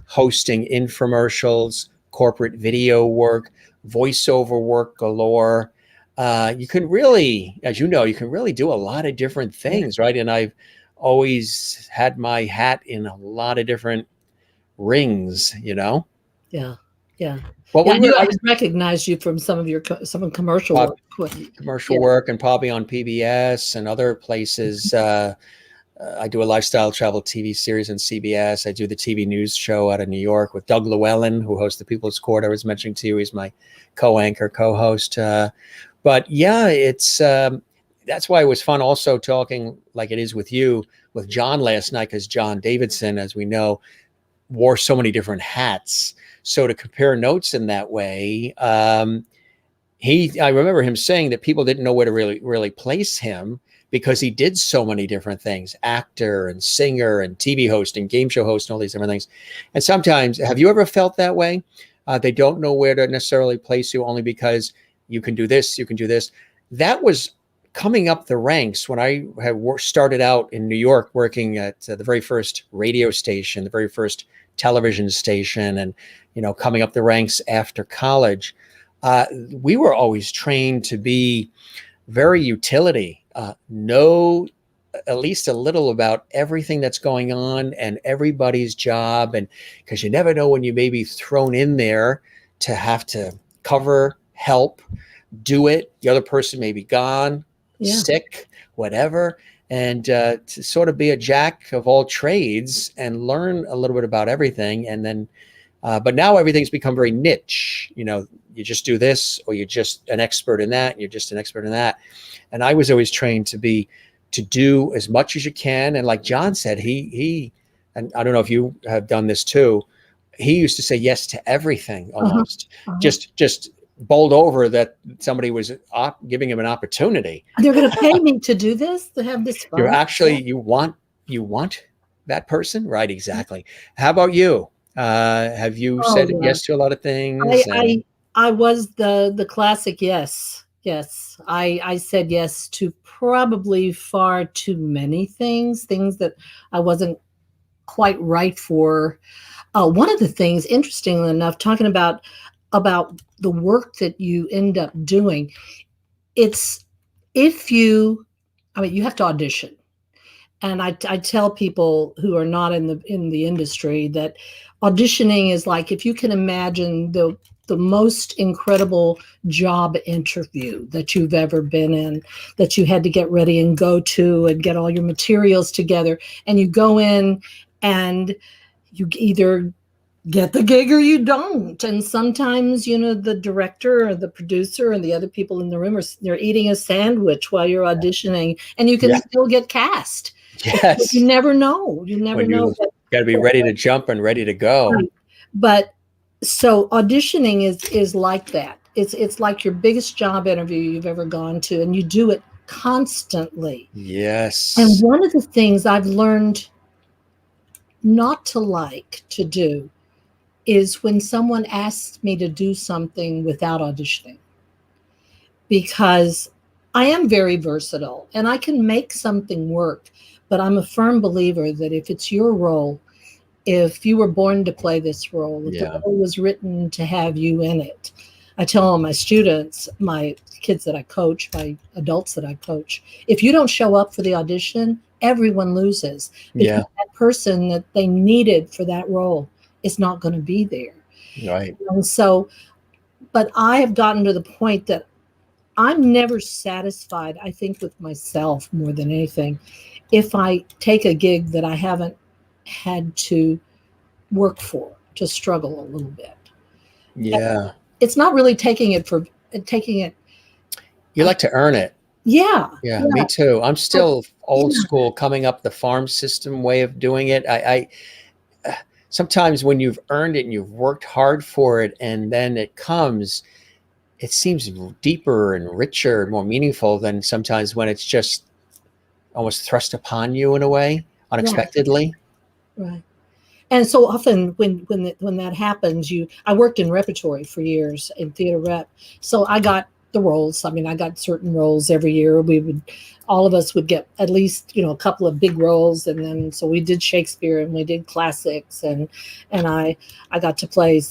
hosting infomercials, corporate video work, voiceover work galore. You can really, as you know, you can really do a lot of different things, right? And I've always had my hat in a lot of different rings, Yeah. Well, I recognized you from some commercial work. Commercial work, and probably on PBS and other places. I do a lifestyle travel TV series on CBS. I do the TV news show out of New York with Doug Llewellyn, who hosts the People's Court. I was mentioning to you, he's my co-anchor, co-host. But yeah, it's that's why it was fun also talking like it is with you, with John last night, because John Davidson, as we know, wore so many different hats. So to compare notes in that way, I remember him saying that people didn't know where to really place him, because he did so many different things: actor and singer and TV host and game show host and all these different things. And sometimes, have you ever felt that way? They don't know where to necessarily place you, only because you can do this, you can do this. That was coming up the ranks when I had started out in New York, working at the very first radio station, the very first television station, and coming up the ranks after college. We were always trained to be very utility. Know at least a little about everything that's going on and everybody's job, and because you never know when you may be thrown in there to have to cover, help, do it. The other person may be gone, sick, whatever, and to sort of be a jack of all trades and learn a little bit about everything. And then, but now everything's become very niche. You just do this, or you're just an expert in that, and you're just an expert in that. And I was always trained to do as much as you can. And like John said, he and I don't know if you have done this too, he used to say yes to everything almost. Just bowled over that somebody was giving him an opportunity. They're going to pay me to do this, to have this fun. You're actually, you want that person, right? Exactly. How about you? Have you said yes to a lot of things? I was the classic yes. Yes, I said yes to probably far too many things that I wasn't quite right for. One of the things, interestingly enough, talking about the work that you end up doing, it's you have to audition. And I tell people who are not in the industry that auditioning is like, if you can imagine the most incredible job interview that you've ever been in, that you had to get ready and go to and get all your materials together, and you go in and you either get the gig or you don't. And sometimes, the director or the producer and the other people in the room they're eating a sandwich while you're auditioning, and you can still get cast. Yes. You never know. You never know. You got to be ready to jump and ready to go. Right. But so auditioning is like that. It's like your biggest job interview you've ever gone to, and you do it constantly. Yes. And one of the things I've learned not to like to do is when someone asks me to do something without auditioning, because I am very versatile and I can make something work, but I'm a firm believer that if it's your role, if you were born to play this role, if the role was written to have you in it. I tell all my students, my kids that I coach, my adults that I coach, if you don't show up for the audition, everyone loses. Because that person that they needed for that role is not going to be there. Right. And so, but I have gotten to the point that I'm never satisfied, I think, with myself more than anything, if I take a gig that I haven't had to work for, to struggle a little bit. Yeah. It's not really taking it. You like to earn it. Yeah. Yeah, me too. I'm still old school, coming up the farm system way of doing it. I sometimes when you've earned it and you've worked hard for it, and then it comes, it seems deeper and richer and more meaningful than sometimes when it's just almost thrust upon you in a way, unexpectedly. Right. And so often when that happens, I worked in repertory for years in theater rep. So I got the roles. I mean, I got certain roles every year. All of us would get at least, a couple of big roles. And then, so we did Shakespeare and we did classics, and I got to play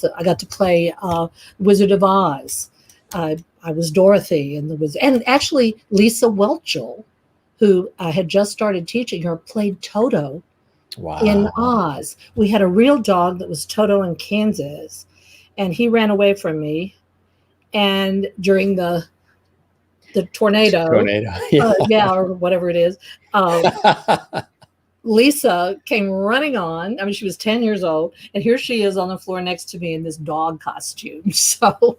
Wizard of Oz. I was Dorothy and actually Lisa Welchel, who I had just started teaching her, played Toto. Wow. In Oz. We had a real dog that was Toto in Kansas, and he ran away from me. And during the tornado, or whatever it is, Lisa came running on. I mean, she was 10 years old, and here she is on the floor next to me in this dog costume. So,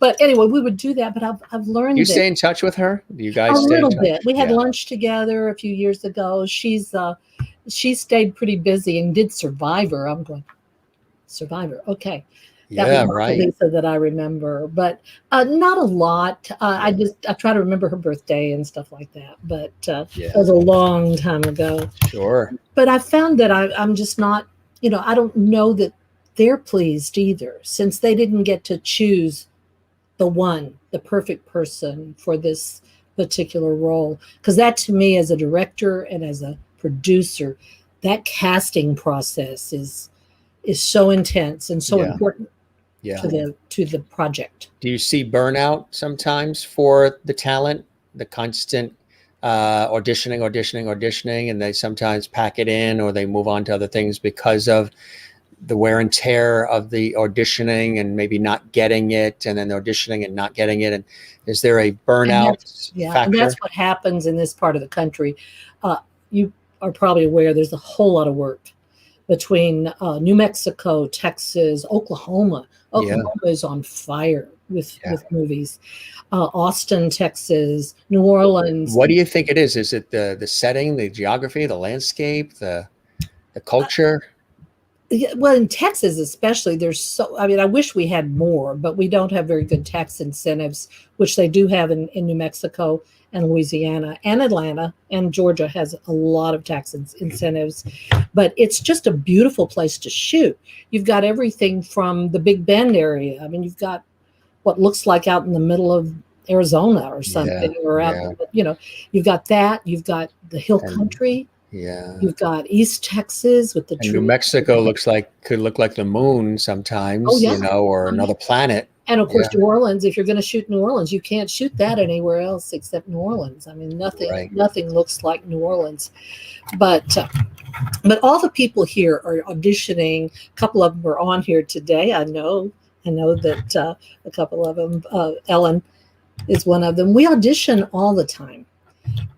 but anyway, we would do that. But I've learned. You stay in touch with her? Do you guys a stay little in touch? bit? We had lunch together a few years ago. She stayed pretty busy and did Survivor. I'm going, Survivor. Okay. That was right. Lisa that I remember, but not a lot. I try to remember her birthday and stuff like that, but it was a long time ago. Sure. But I found that I'm just not, I don't know that they're pleased either, since they didn't get to choose the perfect person for this particular role. Because that, to me, as a director and as a producer, that casting process is so intense and so important to the project. Do you see burnout sometimes for the talent, the constant auditioning, and they sometimes pack it in or they move on to other things because of the wear and tear of the auditioning and maybe not getting it, and then auditioning and not getting it? And is there a burnout factor? And that's what happens in this part of the country. You are probably aware there's a whole lot of work between New Mexico, Texas, Oklahoma. Oklahoma is on fire with movies. Austin, Texas, New Orleans. What do you think it is? Is it the setting, the geography, the landscape, the culture? Well, in Texas especially, I wish we had more, but we don't have very good tax incentives, which they do have in New Mexico and Louisiana and Atlanta, and Georgia has a lot of tax incentives. But it's just a beautiful place to shoot. You've got everything from the Big Bend area. I mean, you've got what looks like out in the middle of Arizona or something, you've got that. You've got the hill country. Yeah. You've got East Texas with the trees. New Mexico could look like the moon sometimes, or another planet. And of course, New Orleans, if you're going to shoot New Orleans, you can't shoot that anywhere else except New Orleans. I mean, nothing looks like New Orleans. But all the people here are auditioning. A couple of them are on here today. I know that a couple of them, Ellen is one of them. We audition all the time.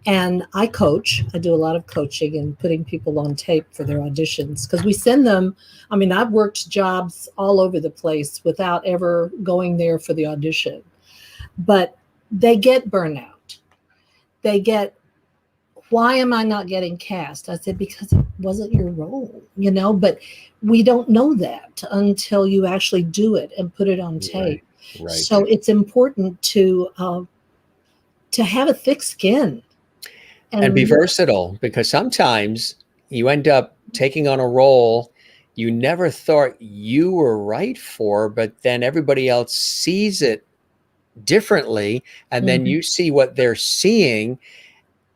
And I coach. I do a lot of coaching and putting people on tape for their auditions, because we send them. I mean, I've worked jobs all over the place without ever going there for the audition. But they get burnout. They get, why am I not getting cast? I said, because it wasn't your role, but we don't know that until you actually do it and put it on tape. Right. So it's important to have a thick skin and be versatile, because sometimes you end up taking on a role you never thought you were right for, but then everybody else sees it differently, and then you see what they're seeing,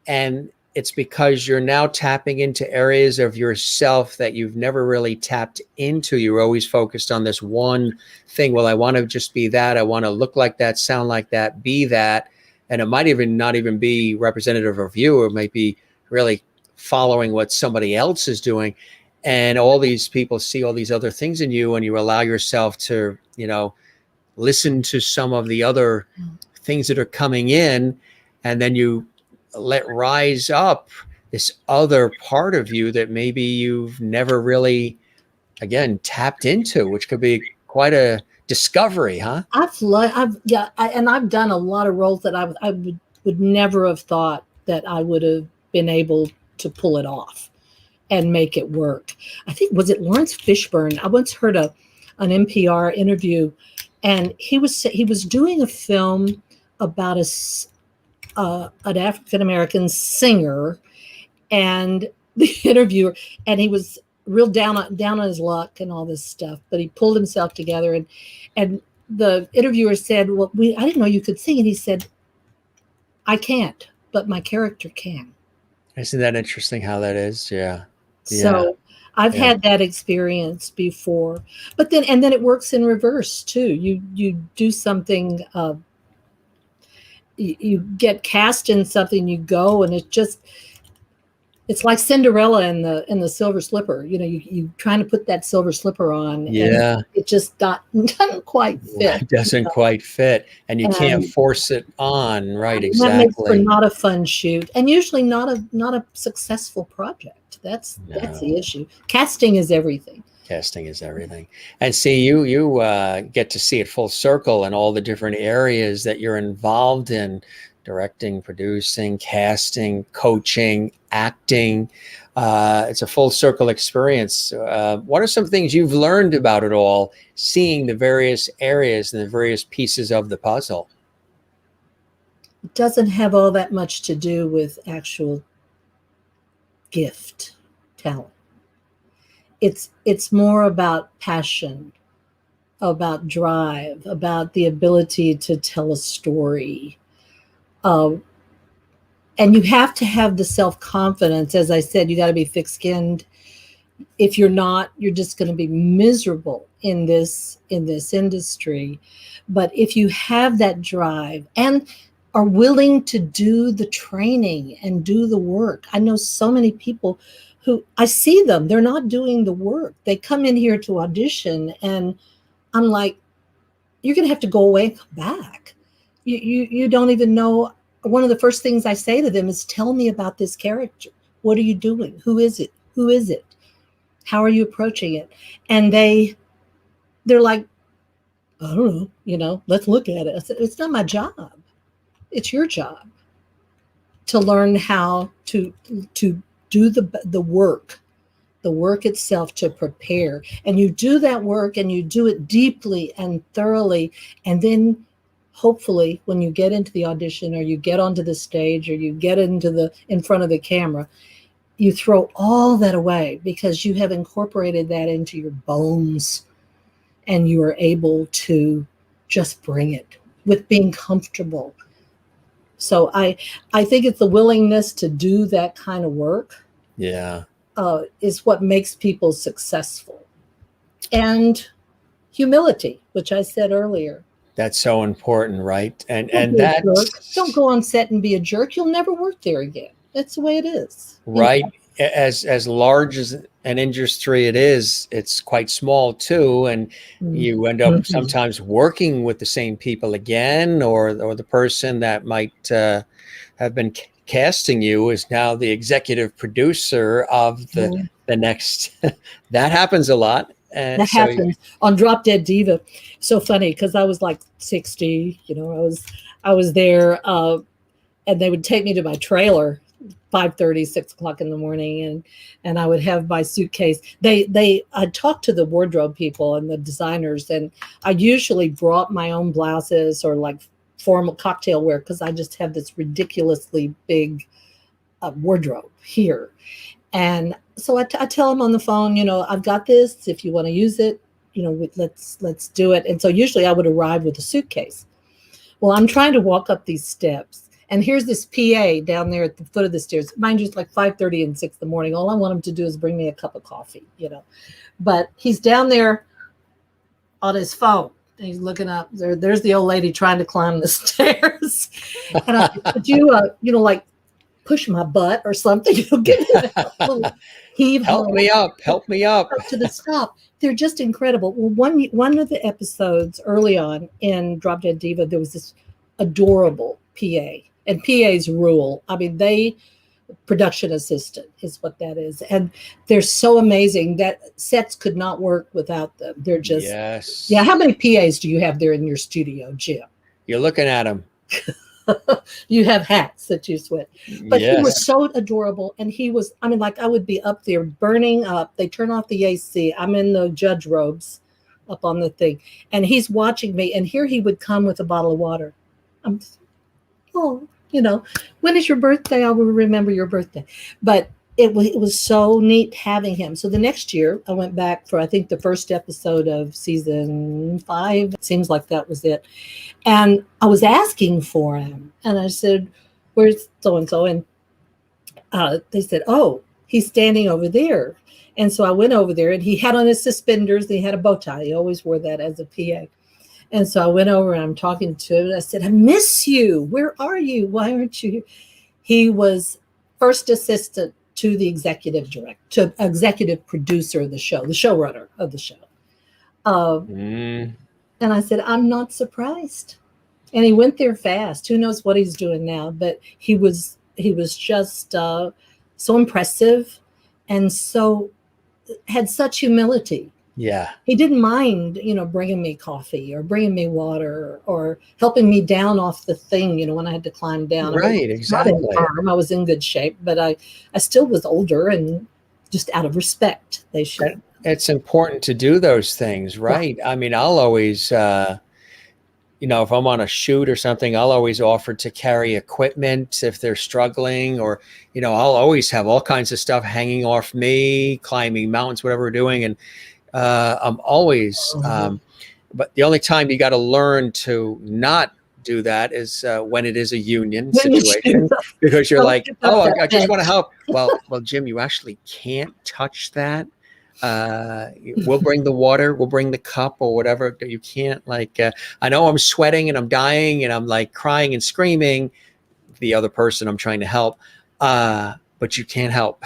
and it's because you're now tapping into areas of yourself that you've never really tapped into. You're always focused on this one thing. Well, I want to just be that. I want to look like that, sound like that, be that. And it might not even be representative of you. It might be really following what somebody else is doing. And all these people see all these other things in you, and you allow yourself to, listen to some of the other things that are coming in, and then you let rise up this other part of you that maybe you've never really, again, tapped into, which could be quite a discovery, huh? I've done a lot of roles that I would would never have thought that I would have been able to pull it off and make it work. I think, was it Lawrence Fishburne? I once heard an NPR interview, and he was doing a film about an African-American singer, and the interviewer, and he was real down on his luck and all this stuff, but he pulled himself together, and the interviewer said, well, I didn't know you could sing. And he said, I can't, but my character can. Isn't that interesting how that is? Yeah. So I've had that experience before, but then it works in reverse too. You do something, you get cast in something, you go, and it's like Cinderella in the silver slipper. You trying to put that silver slipper on. Yeah. And it just doesn't quite fit. It doesn't quite fit. And you can't force it on. Right. Exactly. That makes for not a fun shoot, and usually not a successful project. That's the issue. Casting is everything. Casting is everything. And see, you get to see it full circle in all the different areas that you're involved in: directing, producing, casting, coaching, acting. It's a full circle experience. What are some things you've learned about it all, seeing the various areas and the various pieces of the puzzle? It doesn't have all that much to do with actual gift, talent. It's more about passion, about drive, about the ability to tell a story. And you have to have the self-confidence. As I said, you got to be thick-skinned. If you're not, you're just going to be miserable in this industry. But if you have that drive and are willing to do the training and do the work. I know so many people who I see them, they're not doing the work. They come in here to audition, and I'm like, you're going to have to go away and come back. You don't even know. One of the first things I say to them is, tell me about this character. What are you doing? Who is it? Who is it? How are you approaching it? And they're like, I don't know, let's look at it. I said, it's not my job. It's your job to learn how to do the work itself, to prepare. And you do that work, and you do it deeply and thoroughly. And then hopefully when you get into the audition, or you get onto the stage, or you get in front of the camera, you throw all that away because you have incorporated that into your bones, and you are able to just bring it with being comfortable. So I think it's the willingness to do that kind of work. Yeah. Is what makes people successful. And humility, which I said earlier. That's so important, right? And don't go on set and be a jerk. You'll never work there again. That's the way it is. Right. As large as an industry it is, it's quite small too, and you end up sometimes working with the same people again, or the person that might have been casting you is now the executive producer of the next. That happens a lot. And that happens on Drop Dead Diva. So funny, because I was like 60. I was there, and they would take me to my trailer. 5:30, 6 o'clock in the morning, and I would have my suitcase. I'd talk to the wardrobe people and the designers, and I usually brought my own blouses or like formal cocktail wear, because I just have this ridiculously big wardrobe here. And so I tell them on the phone, I've got this. If you want to use it, let's do it. And so usually I would arrive with a suitcase. Well, I'm trying to walk up these steps. And here's this PA down there at the foot of the stairs. Mind you, it's like 5:30 and 6 in the morning. All I want him to do is bring me a cup of coffee, But he's down there on his phone. And he's looking up. There's the old lady trying to climb the stairs. And I could you, like push my butt or something? Give me that little heave. Help me up. Help me up. To the stop. They're just incredible. Well, one of the episodes early on in Drop Dead Diva, there was this adorable PA. And PAs rule. I mean, production assistant is what that is. And they're so amazing that sets could not work without them. They're just, yes. Yeah. How many PAs do you have there in your studio, Jim? You're looking at them. You have hats that you sweat. But he was Yes. so adorable. And he was, I mean, like I would be up there burning up. They turn off the AC. I'm in the judge robes up on the thing. And he's watching me. And here he would come with a bottle of water. I'm, when is your birthday? I will remember your birthday. But it was so neat having him. So the next year I went back for, I think, the first episode of season 5. It seems like that was it. And I was asking for him. And I said, where's so-and-so? And they said, oh, he's standing over there. And so I went over there, and he had on his suspenders. And he had a bow tie. He always wore that as a PA. And so I went over and I'm talking to him. And I said, I miss you. Where are you? Why aren't you here? He was first assistant to the executive producer of the show, the showrunner of the show. And I said, I'm not surprised. And he went there fast. Who knows what he's doing now? But he was just so impressive and so had such humility. Yeah. He didn't mind, bringing me coffee or bringing me water or helping me down off the thing, when I had to climb down. Right, exactly. Not infirm. I was in good shape, but I still was older, and just out of respect, they should. It's important to do those things, right? I mean, I'll always, if I'm on a shoot or something, I'll always offer to carry equipment if they're struggling, or, I'll always have all kinds of stuff hanging off me, climbing mountains, whatever we're doing. And I'm always, but the only time you got to learn to not do that is when it is a union situation, because you're like, oh, I just want to help. Well, Jim, you actually can't touch that. We'll bring the water, we'll bring the cup or whatever. You can't, I know I'm sweating and I'm dying and I'm like crying and screaming, the other person I'm trying to help, but you can't help.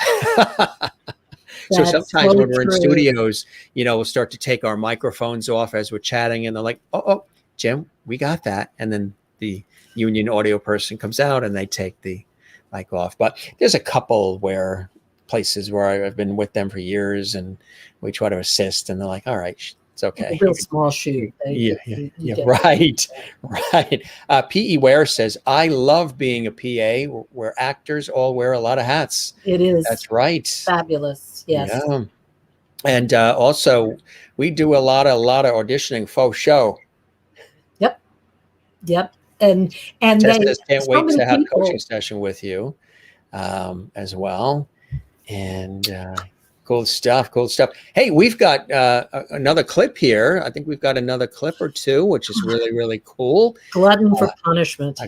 So sometimes when we're in studios, we'll start to take our microphones off as we're chatting, and they're like, oh, Jim, we got that. And then the union audio person comes out and they take the mic off. But there's a couple places where I've been with them for years, and we try to assist, and they're like, all right, it's okay. A real small shoot. Yeah, right. P.E. Ware says, I love being a PA where actors all wear a lot of hats. It is. That's right. Fabulous. Yes. Yeah. And also, we do a lot of auditioning faux show. Yep. And Tess they says, can't wait to have a people, coaching session with you as well. And cool stuff. Hey, we've got another clip here. I think we've got another clip or two, which is really, really cool. Glutton for punishment.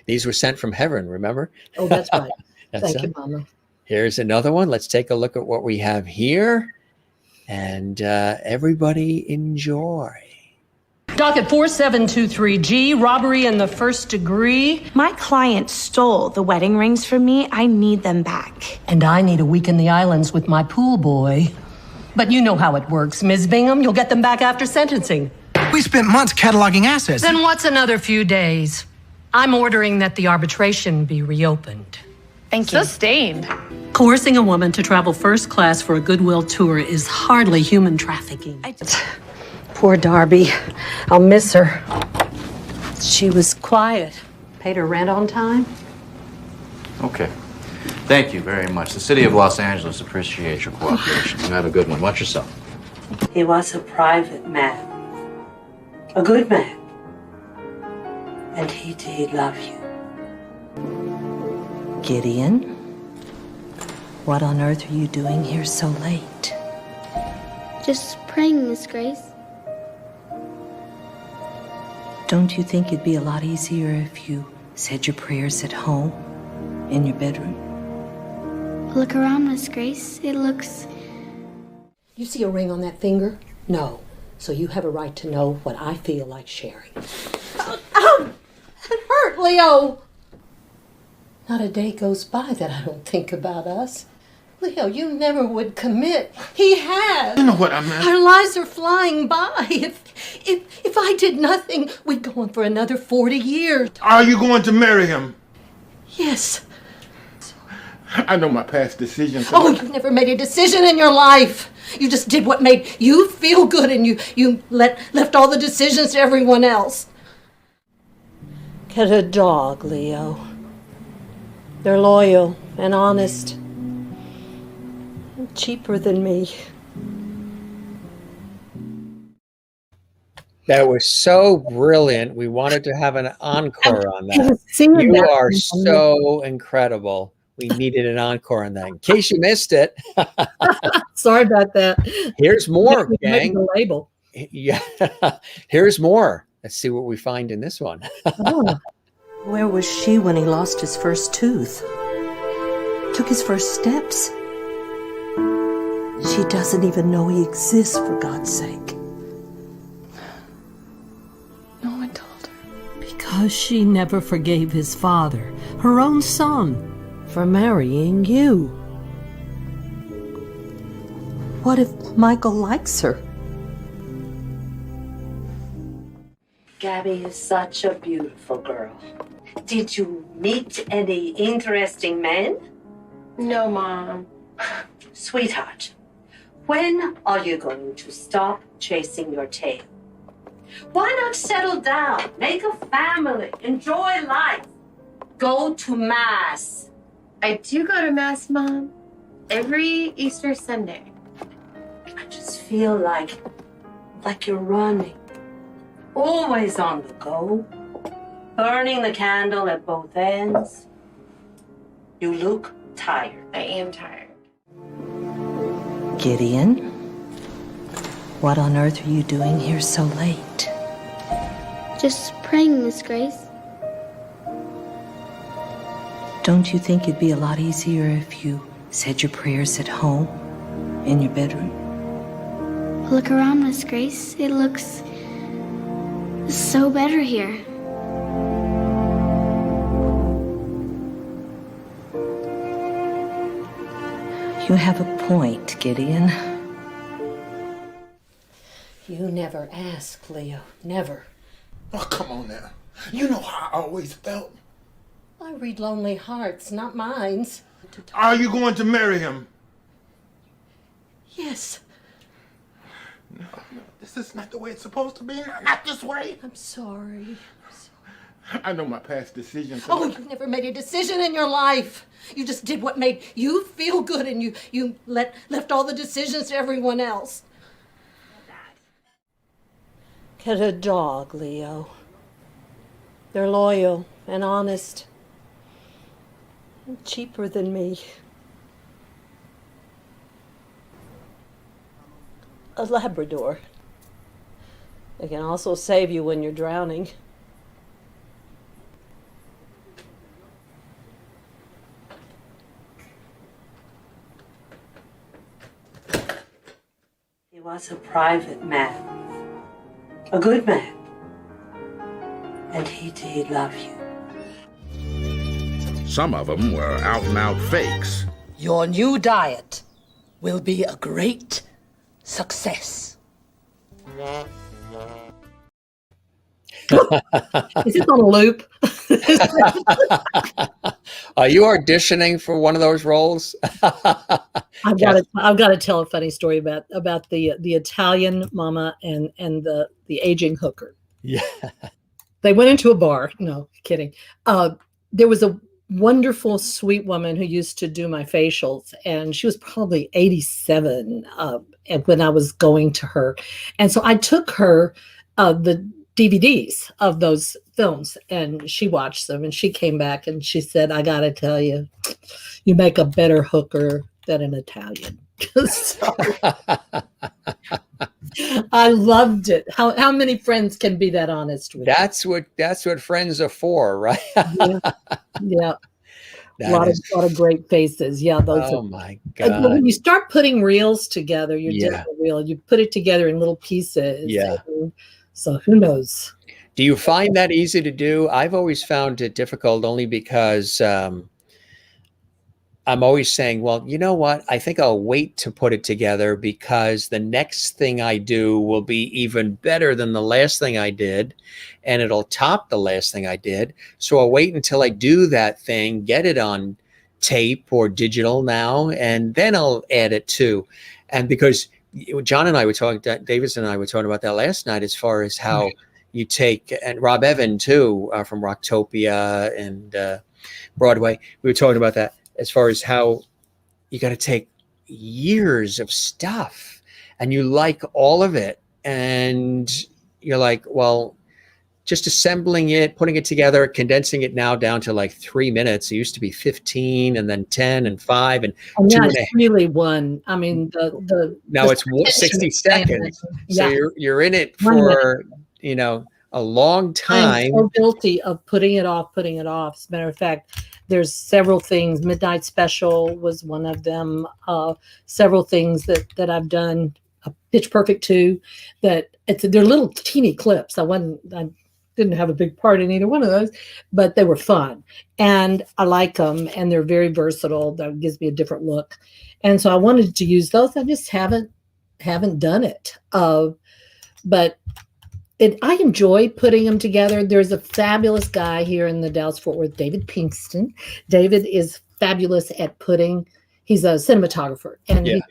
These were sent from heaven, remember? Oh, that's right. Thank you, Mama. Here's another one. Let's take a look at what we have here. And everybody enjoy. Docket 4723G, robbery in the first degree. My client stole the wedding rings from me. I need them back. And I need a week in the islands with my pool boy. But you know how it works, Ms. Bingham. You'll get them back after sentencing. We spent months cataloging assets. Then what's another few days? I'm ordering that the arbitration be reopened. Thank you. Sustained. Coercing a woman to travel first class for a goodwill tour is hardly human trafficking. Poor Darby. I'll miss her. She was quiet. Paid her rent on time. Okay. Thank you very much. The city of Los Angeles appreciates your cooperation. You have a good one. Watch yourself. He was a private man. A good man. And he did love you. Gideon, what on earth are you doing here so late? Just praying, Miss Grace. Don't you think it'd be a lot easier if you said your prayers at home, in your bedroom? Look around, Miss Grace. It looks... You see a ring on that finger? No. So you have a right to know what I feel like sharing. Ow! It hurt, Leo! Not a day goes by that I don't think about us. Leo, you never would commit. He has. You know what I meant. Our lives are flying by. If I did nothing, we'd go on for another 40 years. Are you going to marry him? Yes. I know my past decisions. Oh, you've never made a decision in your life. You just did what made you feel good, and you left all the decisions to everyone else. Get a dog, Leo. They're loyal and honest. And cheaper than me. That was so brilliant. We wanted to have an encore on that. You are so incredible. We needed an encore on that. In case you missed it. Sorry about that. Here's more, gang. The label. Yeah. Here's more. Let's see what we find in this one. Oh. Where was she when he lost his first tooth? Took his first steps? She doesn't even know he exists, for God's sake. No one told her. Because she never forgave his father, her own son, for marrying you. What if Michael likes her? Gabby is such a beautiful girl. Did you meet any interesting men? No, Mom. Sweetheart, when are you going to stop chasing your tail? Why not settle down, make a family, enjoy life, go to Mass? I do go to Mass, Mom. Every Easter Sunday. I just feel like you're running. Always on the go. Burning the candle at both ends. You look tired. I am tired. Gideon, what on earth are you doing here so late? Just praying, Miss Grace. Don't you think it'd be a lot easier if you said your prayers at home, in your bedroom? Look around, Miss Grace. It looks so better here. You have a point, Gideon. You never ask, Leo. Never. Oh, come on now. You know how I always felt. I read lonely hearts, not minds. Are you going to marry him? Yes. No, this is not the way it's supposed to be. Not this way. I'm sorry. I know my past decisions. Oh, you never made a decision in your life. You just did what made you feel good, and you left all the decisions to everyone else. Get a dog, Leo. They're loyal and honest. And cheaper than me. A Labrador. They can also save you when you're drowning. He was a private man. A good man. And he did love you. Some of them were out-and-out fakes. Your new diet will be a great success. Is this on a loop? Are you auditioning for one of those roles? I've got to tell a funny story about the Italian mama and the aging hooker. Yeah. They went into a bar. No, kidding. There was a wonderful, sweet woman who used to do my facials, and she was probably 87 when I was going to her. And so I took her the DVDs of those films, and she watched them, and she came back and she said, I got to tell you, you make a better hooker than an Italian. So, I loved it. How many friends can be that honest with you? That's what friends are for, right? Yeah. A lot of great faces. Yeah, oh my God. When you start putting reels together, you're doing a reel. You put it together in little pieces. Yeah. So who knows? Do you find that easy to do? I've always found it difficult only because I'm always saying, well, you know what? I think I'll wait to put it together because the next thing I do will be even better than the last thing I did, and it'll top the last thing I did. So I'll wait until I do that thing, get it on tape or digital now, and then I'll add it too. And because John and I were talking, Davis and I were talking about that last night, as far as how you take, and Rob Evan too, from Rocktopia and Broadway. We were talking about that, as far as how you got to take years of stuff and you like all of it. And you're like, well, just assembling it, putting it together, condensing it now down to like 3 minutes. It used to be 15 and then 10 and 5 and now 2 it's really one. I mean, now it's 60 seconds. So you're in it for, a long time. I'm so guilty of putting it off. As a matter of fact, there's several things. Midnight Special was one of them. Several things that I've done. Pitch Perfect 2. They're little teeny clips. I didn't have a big part in either one of those, but they were fun, and I like them, and they're very versatile. That gives me a different look, and so I wanted to use those. I just haven't done it. But I enjoy putting them together. There's a fabulous guy here in the Dallas-Fort Worth, David Pinkston. David is fabulous at he's a cinematographer, and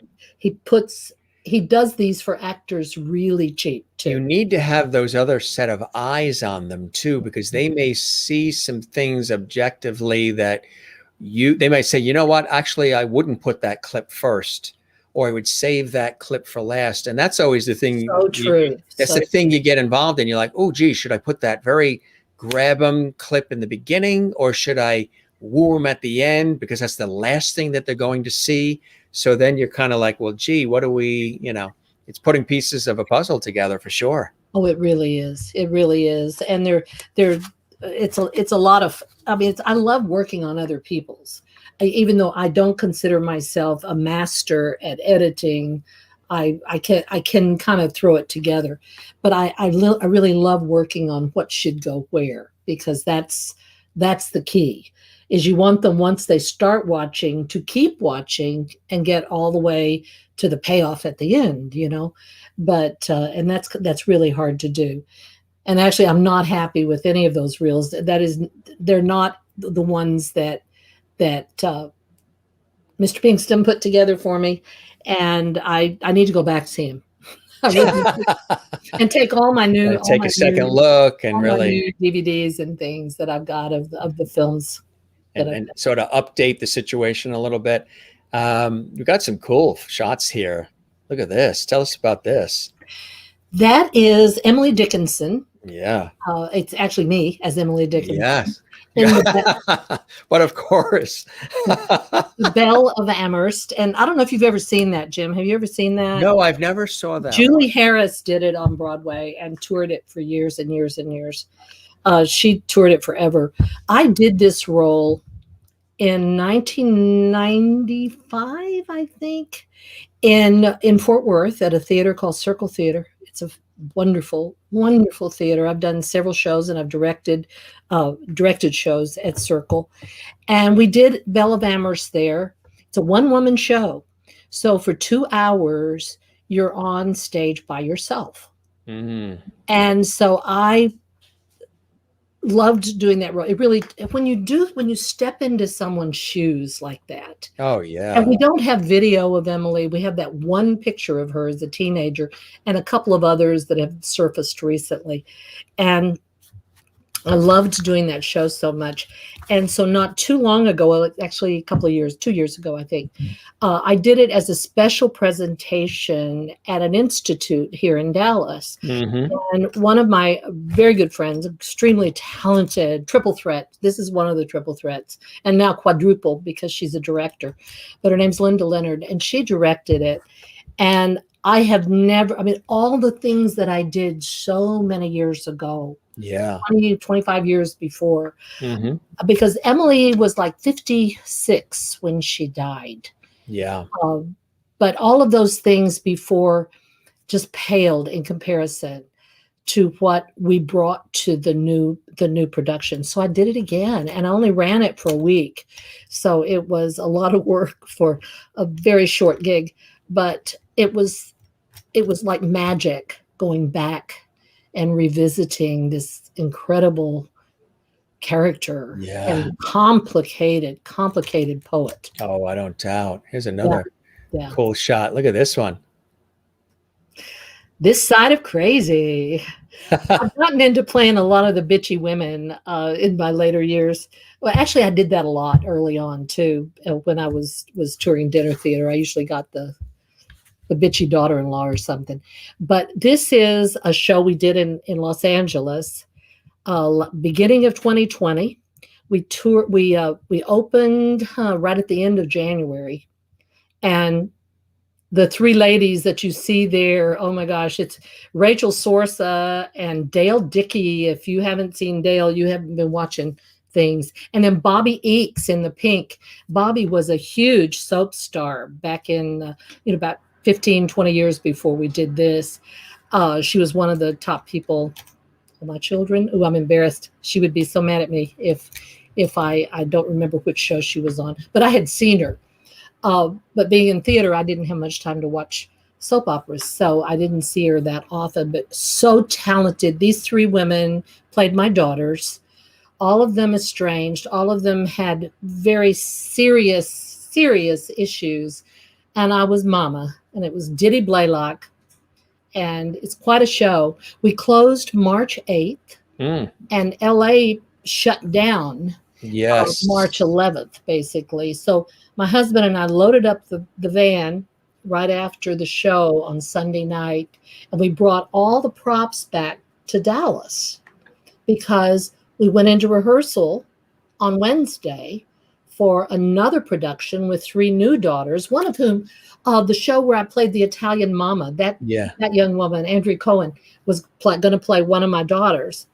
he does these for actors really cheap too. You need to have those other set of eyes on them too, because they may see some things objectively that they might say, you know what, actually, I wouldn't put that clip first, or I would save that clip for last. And that's always the thing. So true. That's the thing you get involved in. You're like, oh, gee, should I put that very grab 'em clip in the beginning, or should I woo them at the end because that's the last thing that they're going to see? So then you're kind of like, well, gee, what do we, it's putting pieces of a puzzle together for sure. Oh, it really is. It really is. And it's a lot of, I love working on other people's. Even though I don't consider myself a master at editing, I can kind of throw it together. But I really love working on what should go where, because that's the key. Is you want them, once they start watching, to keep watching and get all the way to the payoff at the end, But and that's really hard to do. And actually, I'm not happy with any of those reels. They're not the ones that Mr. Pinkston put together for me, and I need to go back to see him. And take all my new, take a second look and really new DVDs and things that I've got of the films. And sort of update the situation a little bit. We've got some cool shots here. Look at this. Tell us about this. That is Emily Dickinson. Yeah. It's actually me as Emily Dickinson. Yes. But of course. The Belle of Amherst. And I don't know if you've ever seen that, Jim. Have you ever seen that? No, I've never saw that. Julie Harris did it on Broadway and toured it for years and years and years. She toured it forever. I did this role in 1995, I think, in Fort Worth at a theater called Circle Theater. It's a wonderful, wonderful theater. I've done several shows, and I've directed shows at Circle. And we did Belle of Amherst there. It's a one-woman show. So for 2 hours, you're on stage by yourself. Mm-hmm. And so I loved doing that role. It really, when you step into someone's shoes like that. Oh yeah. And we don't have video of Emily. We have that one picture of her as a teenager and a couple of others that have surfaced recently. And I loved doing that show so much. And so not too long ago, actually a couple of years, 2 years ago, I think, I did it as a special presentation at an institute here in Dallas. Mm-hmm. And one of my very good friends, extremely talented, triple threat. This is one of the triple threats, and now quadruple because she's a director. But her name's Linda Leonard, and she directed it. And I have never, all the things that I did so many years ago, 20, 25 years before, mm-hmm. because Emily was like 56 when she died. Yeah. But all of those things before just paled in comparison to what we brought to the new production. So I did it again, and I only ran it for a week. So it was a lot of work for a very short gig, but it was like magic going back and revisiting this incredible character and complicated poet. Oh, I don't doubt. Here's another Yeah. cool shot. Look at this one. This Side of Crazy. I've gotten into playing a lot of the bitchy women in my later years. Well, actually, I did that a lot early on too. When I was touring dinner theater, I usually got the bitchy daughter-in-law or something. But this is a show we did in Los Angeles, beginning of 2020. We opened right at the end of January, and the three ladies that you see there, oh my gosh, it's Rachel Sorsa and Dale Dickey. If you haven't seen Dale, you haven't been watching things. And then Bobby Eakes in the pink. Bobby was a huge soap star back in, about 15, 20 years before we did this. She was one of the top people. My children, I'm embarrassed. She would be so mad at me if I don't remember which show she was on, but I had seen her. But being in theater, I didn't have much time to watch soap operas, so I didn't see her that often, but so talented. These three women played my daughters, all of them estranged, all of them had very serious issues, and I was mama, and it was Diddy Blaylock, and it's quite a show. We closed March 8th, and LA shut down March 11th, basically. So my husband and I loaded up the van right after the show on Sunday night, and we brought all the props back to Dallas because we went into rehearsal on Wednesday for another production with three new daughters, one of whom, the show where I played the Italian mama, that young woman, Andrea Cohen, was going to play one of my daughters.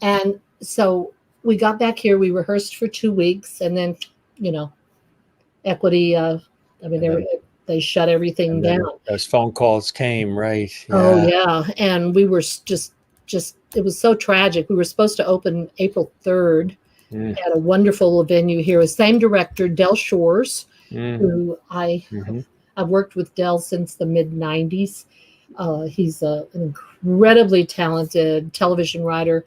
And so we got back here, we rehearsed for 2 weeks, and then, Equity, they shut everything down. Those phone calls came, right? Yeah. Oh, yeah. And we were just, it was so tragic. We were supposed to open April 3rd at a wonderful venue here. The same director, Del Shores, who I've worked with Del since the mid-90s. He's an incredibly talented television writer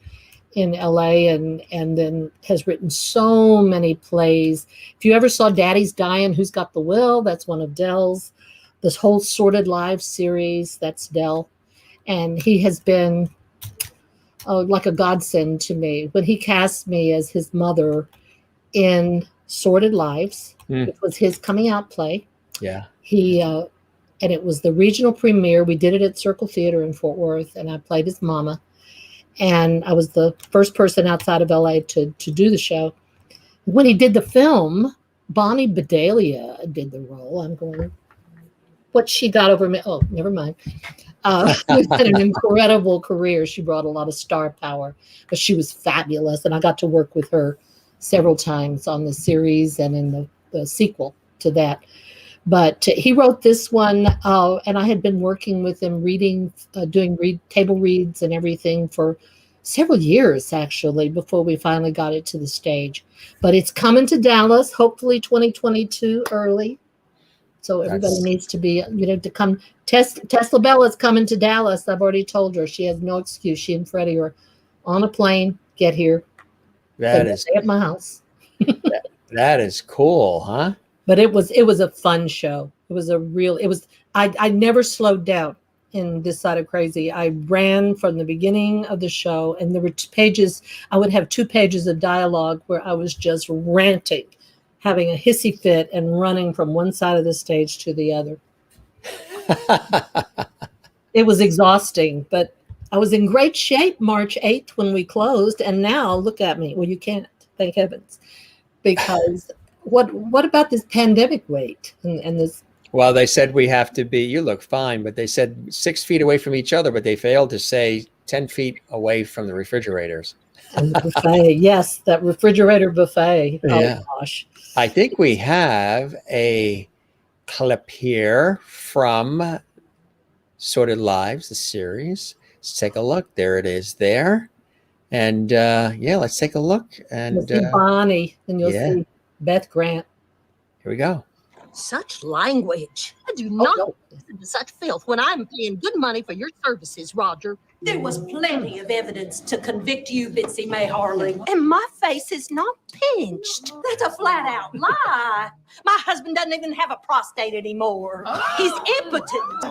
in LA and then has written so many plays. If you ever saw Daddy's Dying, Who's Got the Will? That's one of Del's. This whole Sordid Lives series, that's Del. And he has been like a godsend to me. When he cast me as his mother in Sordid Lives, which was his coming out play. Yeah. And it was the regional premiere. We did it at Circle Theater in Fort Worth, and I played his mama. And I was the first person outside of LA to do the show. When he did the film, Bonnie Bedelia did the role. I'm going, what she got over me? Oh, never mind. She had an incredible career. She brought a lot of star power, but she was fabulous. And I got to work with her several times on the series and in the sequel to that. But he wrote this one, and I had been working with him, doing table reads and everything for several years, actually, before we finally got it to the stage. But it's coming to Dallas, hopefully 2022 early. So everybody needs to be, to come. Tesla Bella's coming to Dallas. I've already told her. She has no excuse. She and Freddie are on a plane, get here. That is at my house. that is cool, huh? But it was a fun show. I never slowed down in This Side of Crazy. I ran from the beginning of the show, and there were I would have 2 pages of dialogue where I was just ranting, having a hissy fit and running from one side of the stage to the other. It was exhausting, but I was in great shape March 8th when we closed, and now look at me. Well, you can't, thank heavens, because what about this pandemic weight and this? Well, they said we have to be, you look fine, but they said 6 feet away from each other, but they failed to say 10 feet away from the refrigerators. And the buffet, yes, that refrigerator buffet. Yeah. Oh, gosh. I think we have a clip here from Sordid Lives, the series. Let's take a look. There it is there. And let's take a look. And you'll see Bonnie, and you'll see Beth Grant. Here we go. Such language. I do not listen to such filth when I'm paying good money for your services, Roger. There was plenty of evidence to convict you, Bitsy May Harling. And my face is not pinched. That's a flat-out lie. My husband doesn't even have a prostate anymore. He's impotent.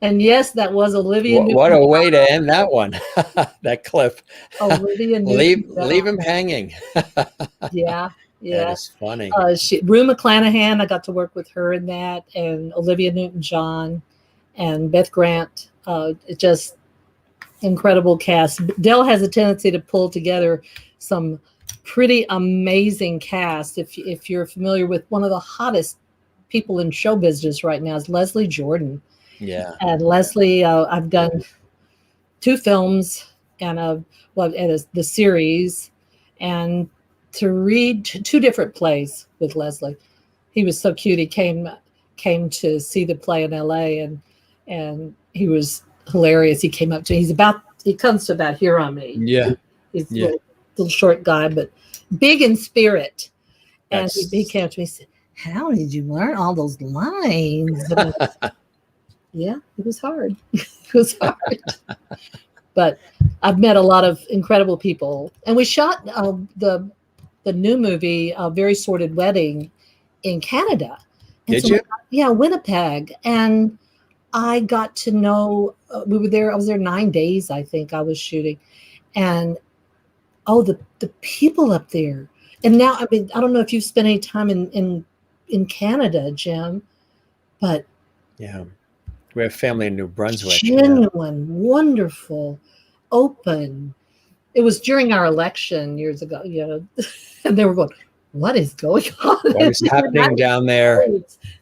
And yes, that was Olivia. What a way to end that one. That clip. Olivia leave him hanging. Yeah. That is funny. Rue McClanahan, I got to work with her in that, and Olivia Newton-John and Beth Grant. Just incredible cast. Dell has a tendency to pull together some pretty amazing cast. If you're familiar with one of the hottest people in show business right now is Leslie Jordan. Yeah. And Leslie, I've done 2 films and the series, and to read 2 different plays with Leslie. He was so cute. He came to see the play in LA, and he was hilarious. He came up to he comes to about here on me. Yeah. He's a little short guy, but big in spirit. And he came up to me and said, "How did you learn all those lines?" Yeah, it was hard. It was hard. But I've met a lot of incredible people. And we shot the new movie, Very Sordid Wedding, in Canada. And Did you? Yeah, Winnipeg. And I got to know, we were there, I was there 9 days, I think I was shooting. And, the people up there. And now, I mean, I don't know if you've spent any time in Canada, Jim, but. Yeah. We have family in New Brunswick. Genuine, wonderful, open. It was during our election years ago, and they were going, "What is going on? What is happening down there?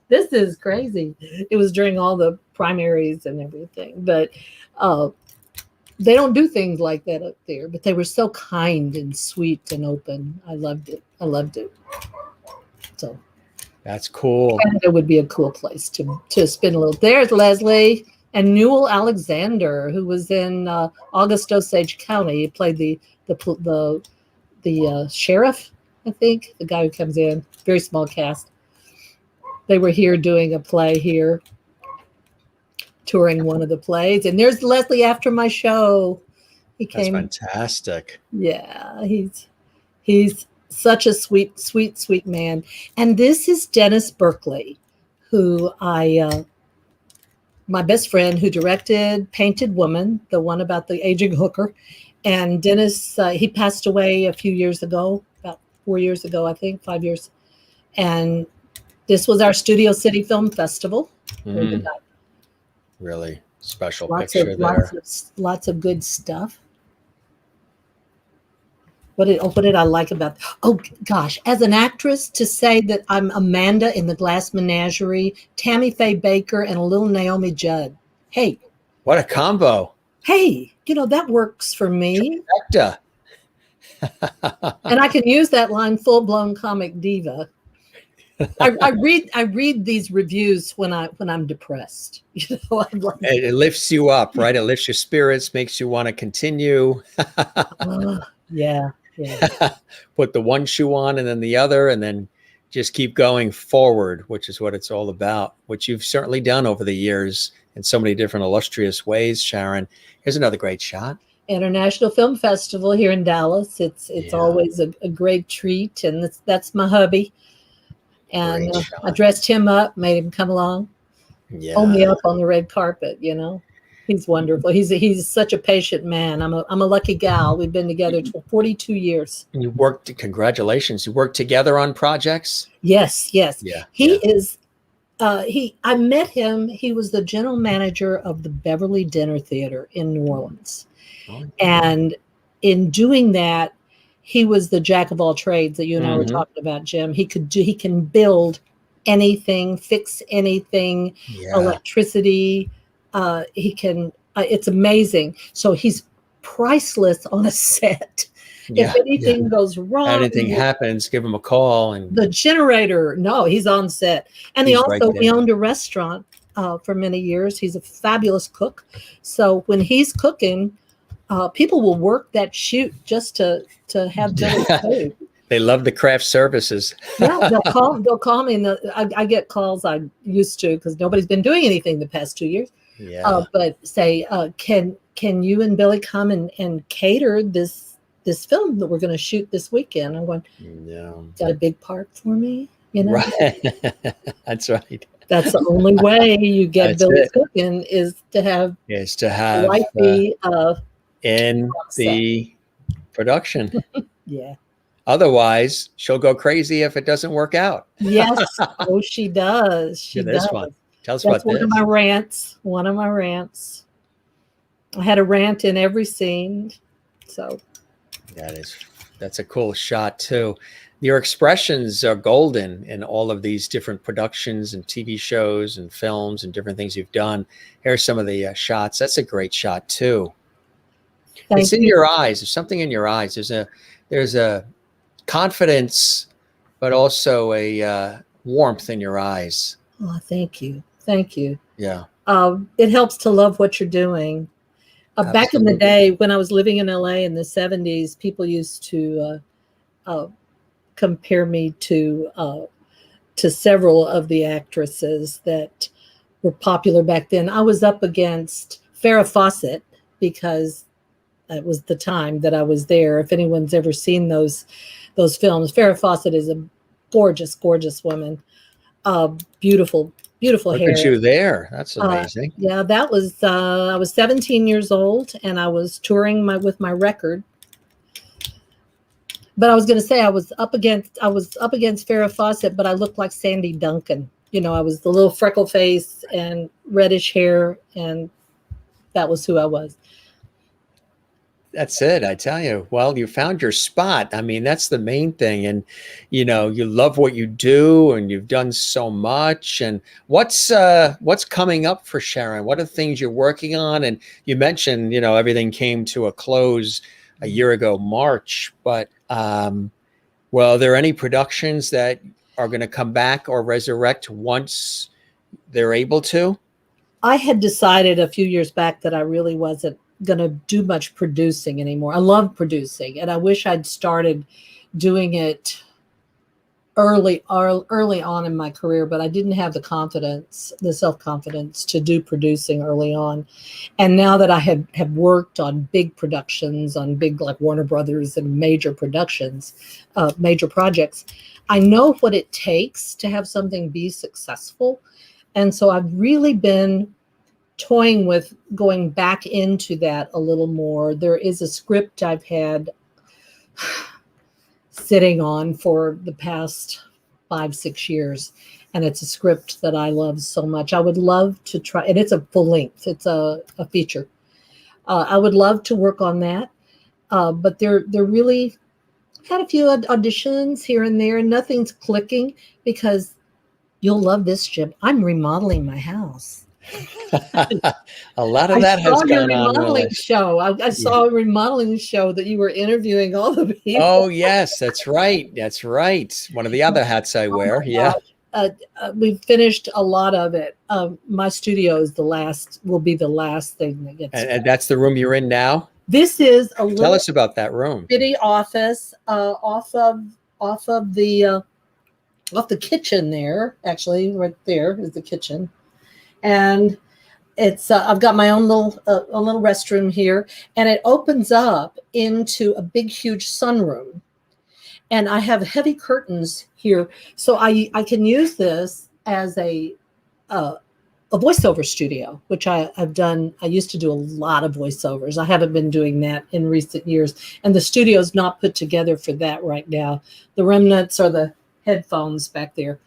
This is crazy." It was during all the primaries and everything, but they don't do things like that up there. But they were so kind and sweet and open. I loved it. So. That's cool. Canada would be a cool place to spend a little. There's Leslie and Newell Alexander, who was in August Osage County. He played the sheriff, I think, the guy who comes in. Very small cast. They were here doing a play here, touring one of the plays. And there's Leslie after my show. He came. That's fantastic. Yeah, he's such a sweet, sweet, sweet man. And this is Dennis Burkley, who my best friend, who directed Painted Woman, the one about the aging hooker. And Dennis, he passed away a few years ago, about 4 years ago, I think, 5 years. And this was our Studio City Film Festival. Really special picture there. Lots of good stuff. What did I like about? Oh gosh, as an actress, to say that I'm Amanda in The Glass Menagerie, Tammy Faye Baker, and a little Naomi Judd. Hey, what a combo! Hey, that works for me. Trifecta. And I can use that line, full blown comic diva. I read these reviews when I'm depressed. It lifts you up, right? It lifts your spirits, makes you want to continue. Yeah. Put the one shoe on and then the other, and then just keep going forward, which is what it's all about, which you've certainly done over the years in so many different illustrious ways, Sharon. Here's another great shot. International Film Festival here in Dallas. It's always a great treat, and that's my hubby. And I dressed him up, made him come along, hold me up on the red carpet. He's wonderful. He's such a patient man. I'm a lucky gal. We've been together for 42 years. And congratulations. You worked together on projects? Yes. Yeah. He is. I met him. He was the general manager of the Beverly Dinner Theater in New Orleans. Oh. And in doing that, he was the jack of all trades that you and I were talking about, Jim. He can build anything, fix anything, electricity. He can, it's amazing. So he's priceless on a set. If anything goes wrong, anything happens, give him a call. And the generator, no, he's on set. And he owned a restaurant for many years. He's a fabulous cook. So when he's cooking, people will work that shoot just to have Billy's food. They love the craft services. Yeah, they'll call me, and I get calls. I used to, because nobody's been doing anything the past 2 years. Yeah. But say, can you and Billy come and cater this film that we're going to shoot this weekend? I'm going, got a big part for me? you know. Right. That's right. That's the only way you get That's Billy it. cooking is to have wifey in process. the production. Yeah. Otherwise, she'll go crazy if it doesn't work out. Yes. Oh, she does. She Yeah, this does. one. Tell us That's about this. one of my rants. One of my rants. I had a rant in every scene. So that's a cool shot too. Your expressions are golden in all of these different productions and TV shows and films and different things you've done. Here's some of the shots. That's a great shot too. It's in your eyes. There's something in your eyes. There's a confidence, but also a warmth in your eyes. Oh, thank you. Thank you. Yeah. It helps to love what you're doing. Back in the day when I was living in LA in the 70s, people used to compare me to several of the actresses that were popular back then. I was up against Farrah Fawcett because it was the time that I was there. If anyone's ever seen those films, Farrah Fawcett is a gorgeous, gorgeous woman. Beautiful Look hair. at you there. That's amazing. Yeah, that was I was 17 years old and I was touring with my record. But I was going to say I was up against Farrah Fawcett, but I looked like Sandy Duncan. You know, I was the little freckle face and reddish hair, and that was who I was. That's it. I tell you. Well, you found your spot. I mean, that's the main thing. And, you know, you love what you do and you've done so much. And what's coming up for Sharon? What are the things you're working on? And you mentioned, you know, everything came to a close a year ago, March, but, well, are there any productions that are going to come back or resurrect once they're able to? I had decided a few years back that I really wasn't going to do much producing anymore. I love producing, and I wish I'd started doing it early on in my career, but I didn't have the self-confidence to do producing early on. And now that I have worked on big productions, on big like Warner Brothers and major productions, major projects, I know what it takes to have something be successful. And so I've really been toying with going back into that a little more. There is a script I've had sitting on for the past 5-6 years, and it's a script that I love so much. I would love to try, and it's a full length, it's a feature. I would love to work on that, but they're really had a few auditions here and there, and nothing's clicking because you'll love this, Jim. I'm remodeling my house. A lot of that has gone on. I saw a remodeling show that you were interviewing all the people. Oh yes, that's right. That's right. One of the other hats I wear. Yeah. We've finished a lot of it. My studio is will be the last thing that gets. And that's the room you're in now. This is a little. Tell us about that room. Bitty office off of the kitchen there. Actually, right there is the kitchen. And it's I've got my own little restroom here, and it opens up into a big, huge sunroom. And I have heavy curtains here, so I can use this as a voiceover studio, which I've done. I used to do a lot of voiceovers. I haven't been doing that in recent years, and the studio's not put together for that right now. The remnants are the headphones back there.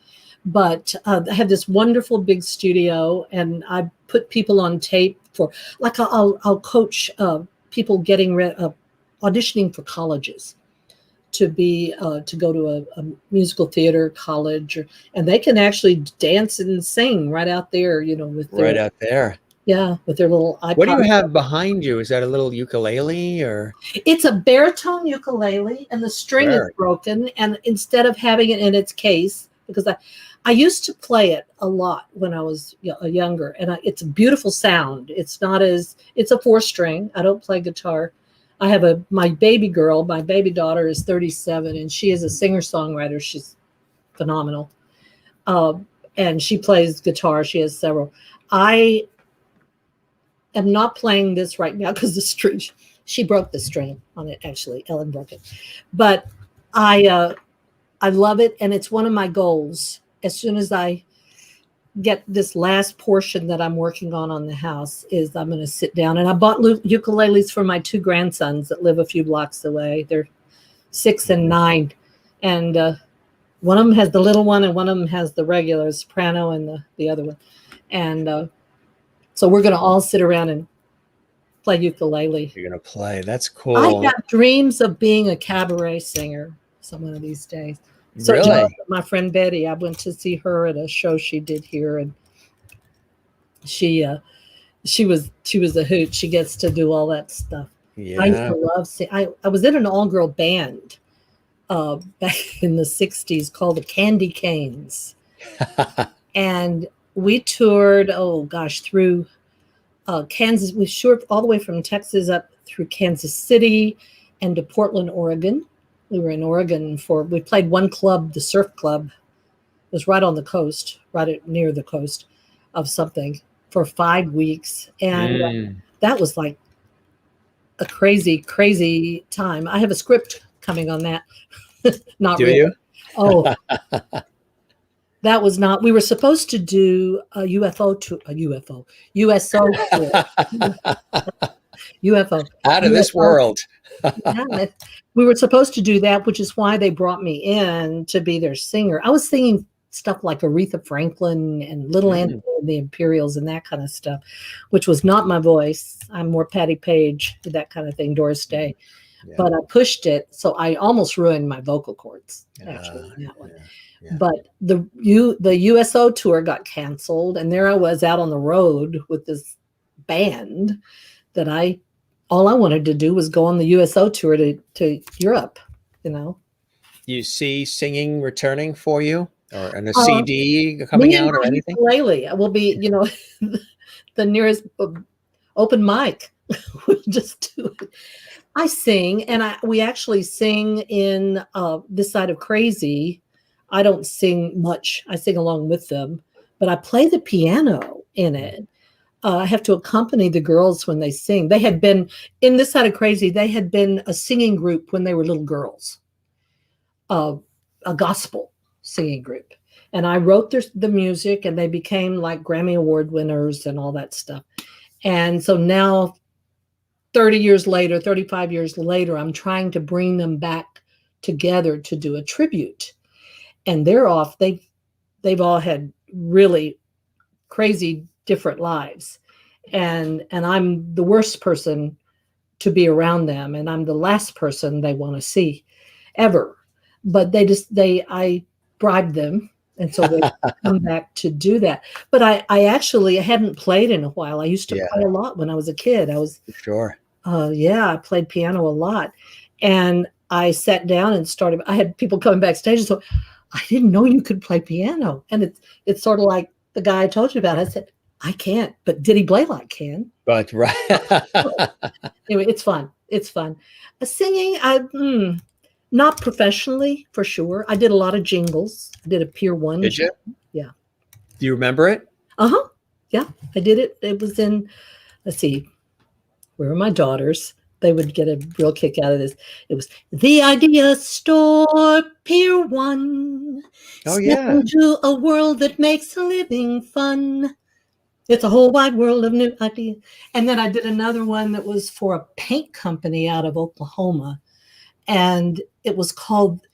But I have this wonderful big studio, and I put people on tape for, like, I'll coach people getting auditioning for colleges to go to a musical theater college, and they can actually dance and sing right out there, you know, with right out there. Yeah, with their little iPod. What do you have behind you? Is that a little ukulele or? It's a baritone ukulele, and the string is broken. And instead of having it in its case, because I used to play it a lot when I was younger, and it's a beautiful sound. It's a 4-string. I don't play guitar. I have my baby daughter is 37, and she is a singer-songwriter. She's phenomenal. And she plays guitar. She has several. I am not playing this right now because she broke the string on it, actually. Ellen broke it. But I love it. And it's one of my goals. As soon as I get this last portion that I'm working on the house, is I'm going to sit down. And I bought ukuleles for my 2 grandsons that live a few blocks away. They're 6 and 9. And one of them has the little one, and one of them has the regular soprano, and the other one. And so we're going to all sit around and play ukulele. You're going to play. That's cool. I got dreams of being a cabaret singer some one of these days. So Really? my friend Betty, I went to see her at a show she did here, and she was a hoot. She gets to do all that stuff. Yeah. I used to love singing. I was in an all-girl band back in the 60s called the Candy Canes. And we toured, through Kansas. We toured all the way from Texas up through Kansas City and to Portland, Oregon. We were in Oregon we played one club, the Surf Club. It was right on the coast, near the coast of something, for 5 weeks. And that was like a crazy, crazy time. I have a script coming on that. Not Do really. you? Oh, that was not. We were supposed to do a USO tour. UFO. Out of this world. Yeah, we were supposed to do that, which is why they brought me in to be their singer. I was singing stuff like Aretha Franklin and Little Andrew and the Imperials and that kind of stuff, which was not my voice. I'm more Patti Page, that kind of thing, Doris Day. Yeah. But I pushed it, so I almost ruined my vocal cords, actually, in that one. Yeah. But the USO tour got canceled, and there I was out on the road with this band that all I wanted to do was go on the USO tour to Europe, You see singing returning for you, or a CD coming out, or anything? Ukulele will be, the nearest open mic. We'll just do it. I sing, and we actually sing in This Side of Crazy. I don't sing much. I sing along with them, but I play the piano in it. I have to accompany the girls when they sing. They had been in This Side of Crazy. They had been a singing group when they were little girls, a gospel singing group. And I wrote the music, and they became like Grammy Award winners and all that stuff. And so now, 35 years later, I'm trying to bring them back together to do a tribute. And they're off. They've all had really crazy different lives, and I'm the worst person to be around them, and I'm the last person they want to see ever. But I bribed them, and so they come back to do that. But I actually hadn't played in a while. I used to play a lot when I was a kid. I was sure. I played piano a lot, and I sat down and started. I had people coming backstage, and so I didn't know you could play piano, and it's sort of like the guy I told you about. I said, I can't, but did he play like Ken? But right. Anyway, it's fun. It's fun. Singing, not professionally for sure. I did a lot of jingles. I did a Pier 1. Did you? Yeah. Do you remember it? Yeah, I did it. It was in, let's see, where are my daughters? They would get a real kick out of this. It was the Idea Store, Pier 1. Oh, yeah. Into a world that makes living fun. It's a whole wide world of new ideas. And then I did another one that was for a paint company out of Oklahoma. And it was called,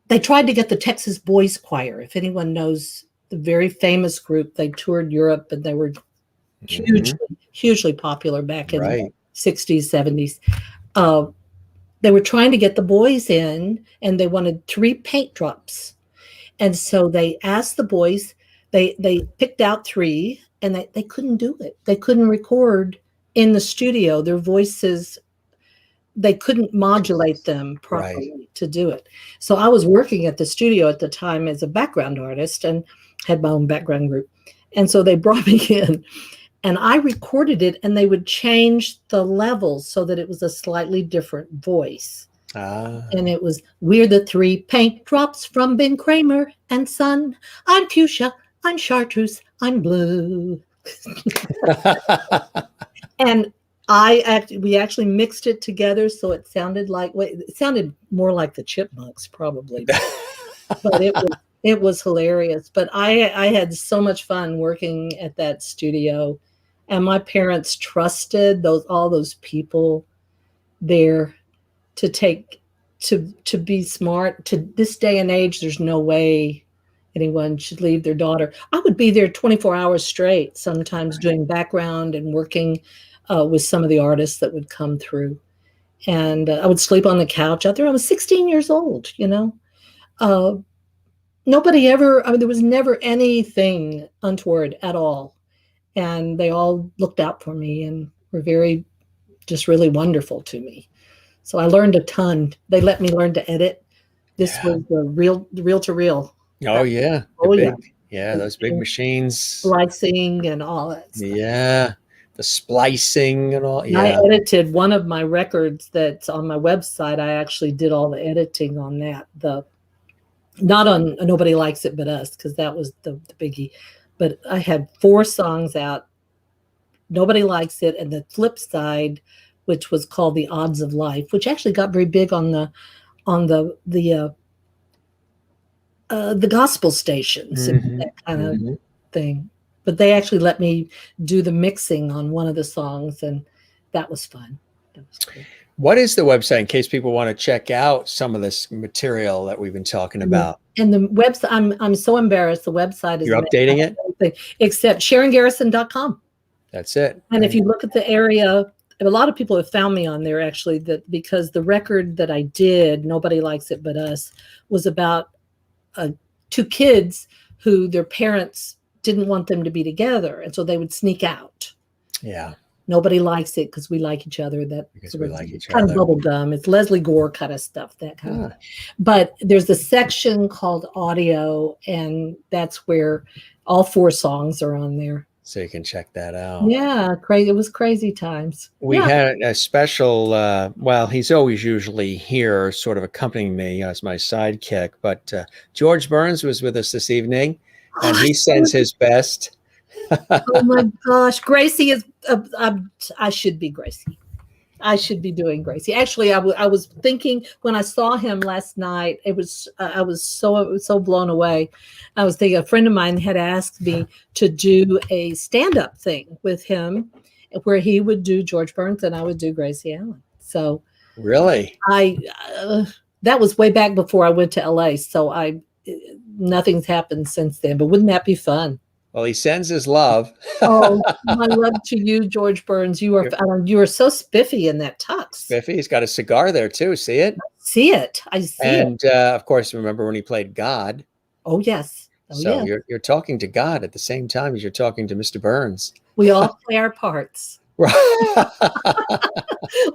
they tried to get the Texas Boys Choir. If knows the very famous group, they toured Europe, and they were hugely popular back in the 60s, 70s. They were trying to get the boys in, and they wanted 3 paint drops. And so they asked the boys, they picked out 3, and they couldn't do it. They couldn't record in the studio. Their voices, they couldn't modulate them properly to do it. So I was working at the studio at the time as a background artist and had my own background group. And so they brought me in, and I recorded it, and they would change the levels so that it was a slightly different voice. And it was, we're the 3 paint drops from Ben Kramer and Son. I'm fuchsia, I'm chartreuse, I'm blue. And we actually mixed it together so it sounded more like the Chipmunks, probably. but it was hilarious. But I had so much fun working at that studio, and my parents trusted all those people there to be smart. To this day and age, there's no way anyone should leave their daughter. I would be there 24 hours straight, sometimes doing background and working with some of the artists that would come through. And I would sleep on the couch out there. I was 16 years old, you know. Nobody ever, there was never anything untoward at all. And they all looked out for me and were just really wonderful to me. So I learned a ton. They let me learn to edit. This was the reel to reel. Oh, yeah. Yeah, those big machines. Splicing and all that stuff. Yeah, the splicing and all. Yeah. I edited one of my records that's on my website. I actually did all the editing on that. Not on Nobody Likes It But Us, because that was the biggie. But I had 4 songs out. Nobody Likes It, and the flip side, which was called The Odds of Life, which actually got very big on the gospel stations, and that kind of thing. But they actually let me do the mixing on one of the songs, and that was fun. That was cool. What is the website in case people want to check out some of this material that we've been talking about? And the website, I'm so embarrassed. The website is You're updating it? Except SharonGarrison.com. That's it. And if you look at the area, a lot of people have found me on there actually, that because the record that I did, Nobody Likes It But Us, was about 2 kids who their parents didn't want them to be together, and so they would sneak out. Yeah. Nobody likes it because we like each other. Because we like each kind other. of bubblegum. It's Leslie Gore kind of stuff, that kind of. But there's a section called audio, and that's where all 4 songs are on there. So you can check that out. Yeah, crazy. It was crazy times. We had a special, well, he's always usually here sort of accompanying me as my sidekick, but George Burns was with us this evening, and he sends his best. Oh my gosh. Gracie is, I should be Gracie. I should be doing Gracie. Actually, I was thinking when I saw him last night, I was so blown away. I was thinking a friend of mine had asked me to do a stand-up thing with him where he would do George Burns and I would do Gracie Allen. So really, that was way back before I went to LA. So nothing's happened since then, but wouldn't that be fun? Well, he sends his love. Oh, my love to you, George Burns. You are so spiffy in that tux. Spiffy. He's got a cigar there too. See it? I see it. And of course, remember when he played God? Oh yes. So you're talking to God at the same time as you're talking to Mr. Burns. We all play our parts. Right.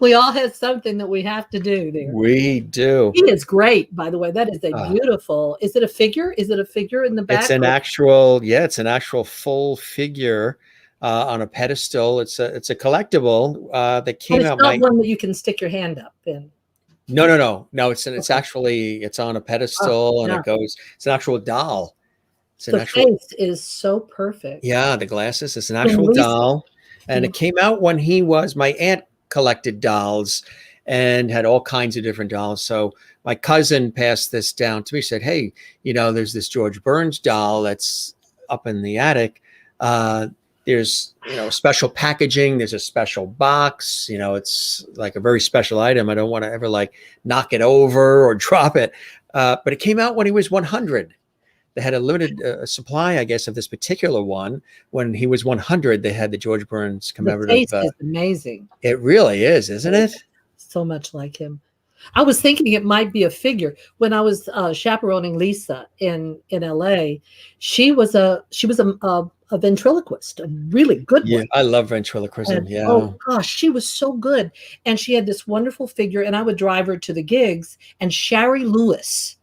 We all have something that we have to do there. We do. He is great, by the way. That is a beautiful. Is it a figure? Is it a figure in the back? It's an actual full figure on a pedestal. It's a collectible that came out. It's not one that you can stick your hand up in. No. It's actually on a pedestal and it goes. It's an actual doll. The face is so perfect. Yeah, the glasses. It's an actual doll. And it came out when my aunt collected dolls and had all kinds of different dolls. So my cousin passed this down to me, said, hey, there's this George Burns doll that's up in the attic. There's, special packaging. There's a special box. It's like a very special item. I don't want to ever knock it over or drop it. But it came out when he was 100. They had a limited supply, I guess, of this particular one. When he was 100, they had the George Burns commemorative. The face is amazing. It really is, isn't it? So much like him. I was thinking it might be a figure. When I was chaperoning Lisa in LA, she was a ventriloquist, a really good one. Yeah, I love ventriloquism. And, oh gosh, she was so good. And she had this wonderful figure, and I would drive her to the gigs. And Shari Lewis,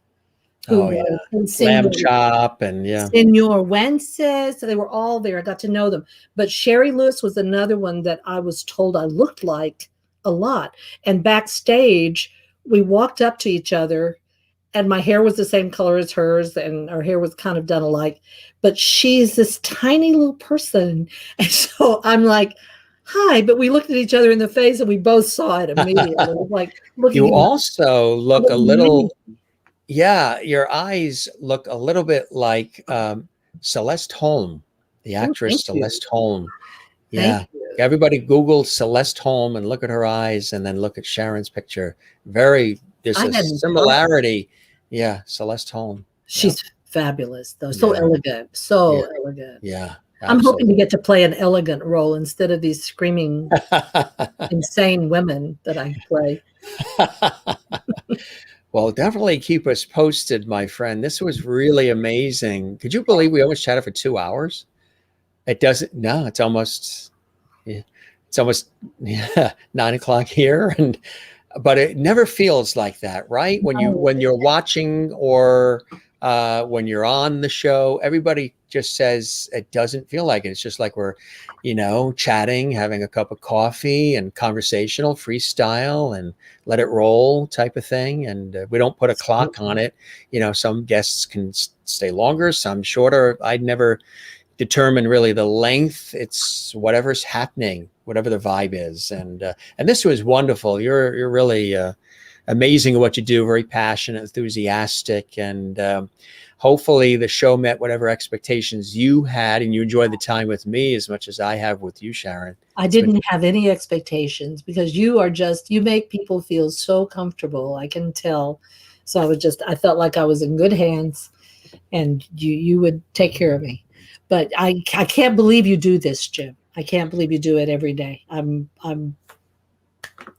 Lamb Chop and Senor Wences. So they were all there. I got to know them. But Shari Lewis was another one that I was told I looked like a lot. And backstage, we walked up to each other, and my hair was the same color as hers, and our hair was kind of done alike. But she's this tiny little person. And so I'm like, hi, but we looked at each other in the face and we both saw it immediately. You also look a little Yeah, your eyes look a little bit like Celeste Holm, the actress thank you. Celeste Holm. Yeah. Thank you. Everybody Google Celeste Holm and look at her eyes and then look at Sharon's picture. There's I a hadn't similarity. Yeah, Celeste Holm. She's fabulous, though. So Yeah. elegant. So elegant. Yeah. I'm hoping to get to play an elegant role instead of these screaming, insane women that I play. Well, definitely keep us posted, my friend. This was really amazing. Could you believe we almost chatted for 2 hours? It doesn't. No, it's almost 9 o'clock here, but it never feels like that, right? When you're watching or when you're on the show, everybody just says it doesn't feel like it. It's just like we're, chatting, having a cup of coffee and conversational, freestyle and let it roll type of thing. And we don't put a clock on it. Some guests can stay longer, some shorter. I'd never determine really the length. It's whatever's happening, whatever the vibe is. And this was wonderful. You're really amazing at what you do, very passionate, enthusiastic, and hopefully the show met whatever expectations you had and you enjoyed the time with me as much as I have with you, Sharon. I didn't have any expectations because you make people feel so comfortable. I can tell. So I felt like I was in good hands and you would take care of me. But I can't believe you do this, Jim. I can't believe you do it every day. I'm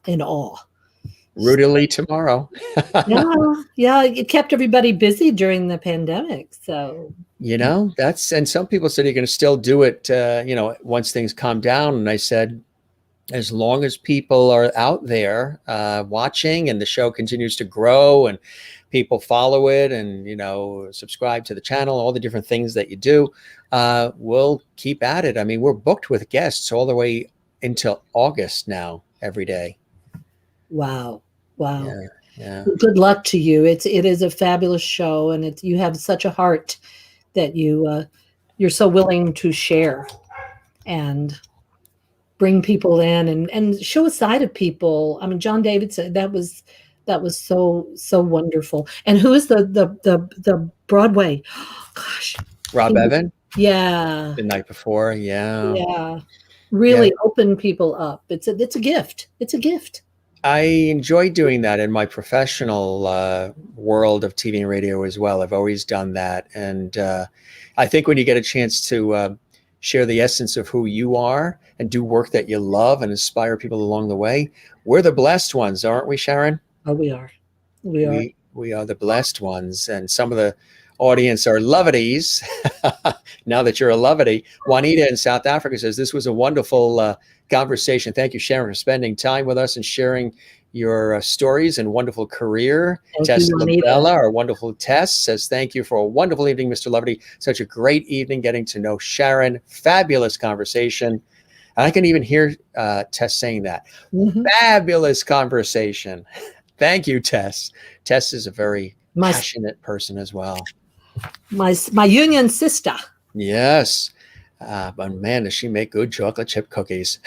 in awe. Ruta Lee tomorrow. Yeah. It kept everybody busy during the pandemic. So and some people said you're going to still do it. Once things calm down. And I said, as long as people are out there watching and the show continues to grow and people follow it and, subscribe to the channel, all the different things that you do, we'll keep at it. I mean, we're booked with guests all the way until August now, every day. Wow. Yeah. Good luck to you. It is a fabulous show, and you have such a heart that you're so willing to share and bring people in and show a side of people. I mean, John David said that was so wonderful. And who is the Broadway? Gosh, Rob Evan. Yeah. The night before. Yeah. Yeah. Really open people up. It's a gift. It's a gift. I enjoy doing that in my professional world of TV and radio as well. I've always done that. And I think when you get a chance to share the essence of who you are and do work that you love and inspire people along the way, we're the blessed ones, aren't we, Sharon? Oh, we are. We are the blessed ones. And some of the audience are loveties. Now that you're a lovety, Juanita in South Africa says, this was a wonderful conversation. Thank you, Sharon, for spending time with us and sharing your stories and wonderful career. Tess Labella, our wonderful Tess, says, thank you for a wonderful evening, Mr. Loverty. Such a great evening getting to know Sharon. Fabulous conversation. And I can even hear Tess saying that. Mm-hmm. Fabulous conversation. Thank you, Tess. Tess is a very passionate person as well. My union sister. Yes. But man, does she make good chocolate chip cookies.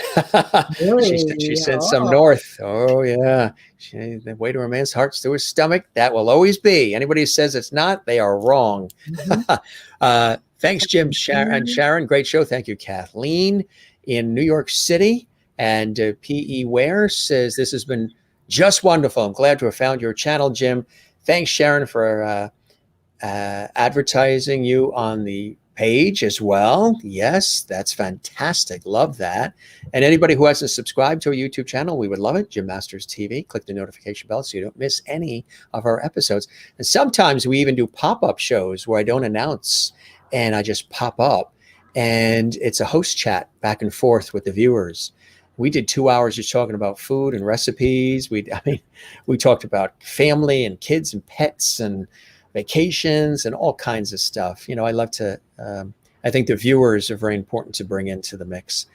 Really? She sent some north. Oh, yeah. The way to a man's heart's through his stomach. That will always be. Anybody who says it's not, they are wrong. Mm-hmm. Thanks, Jim and Sharon. Great show. Thank you, Kathleen in New York City. And P.E. Ware says, this has been just wonderful. I'm glad to have found your channel, Jim. Thanks, Sharon, for advertising you on the page as well. Yes, that's fantastic. Love that. And anybody who hasn't subscribed to our YouTube channel, we would love it. Jim Masters TV. Click the notification bell so you don't miss any of our episodes. And sometimes we even do pop-up shows where I don't announce and I just pop up. And it's a host chat back and forth with the viewers. We did 2 hours just talking about food and recipes. We talked about family and kids and pets and vacations and all kinds of stuff. I love to, I think the viewers are very important to bring into the mix.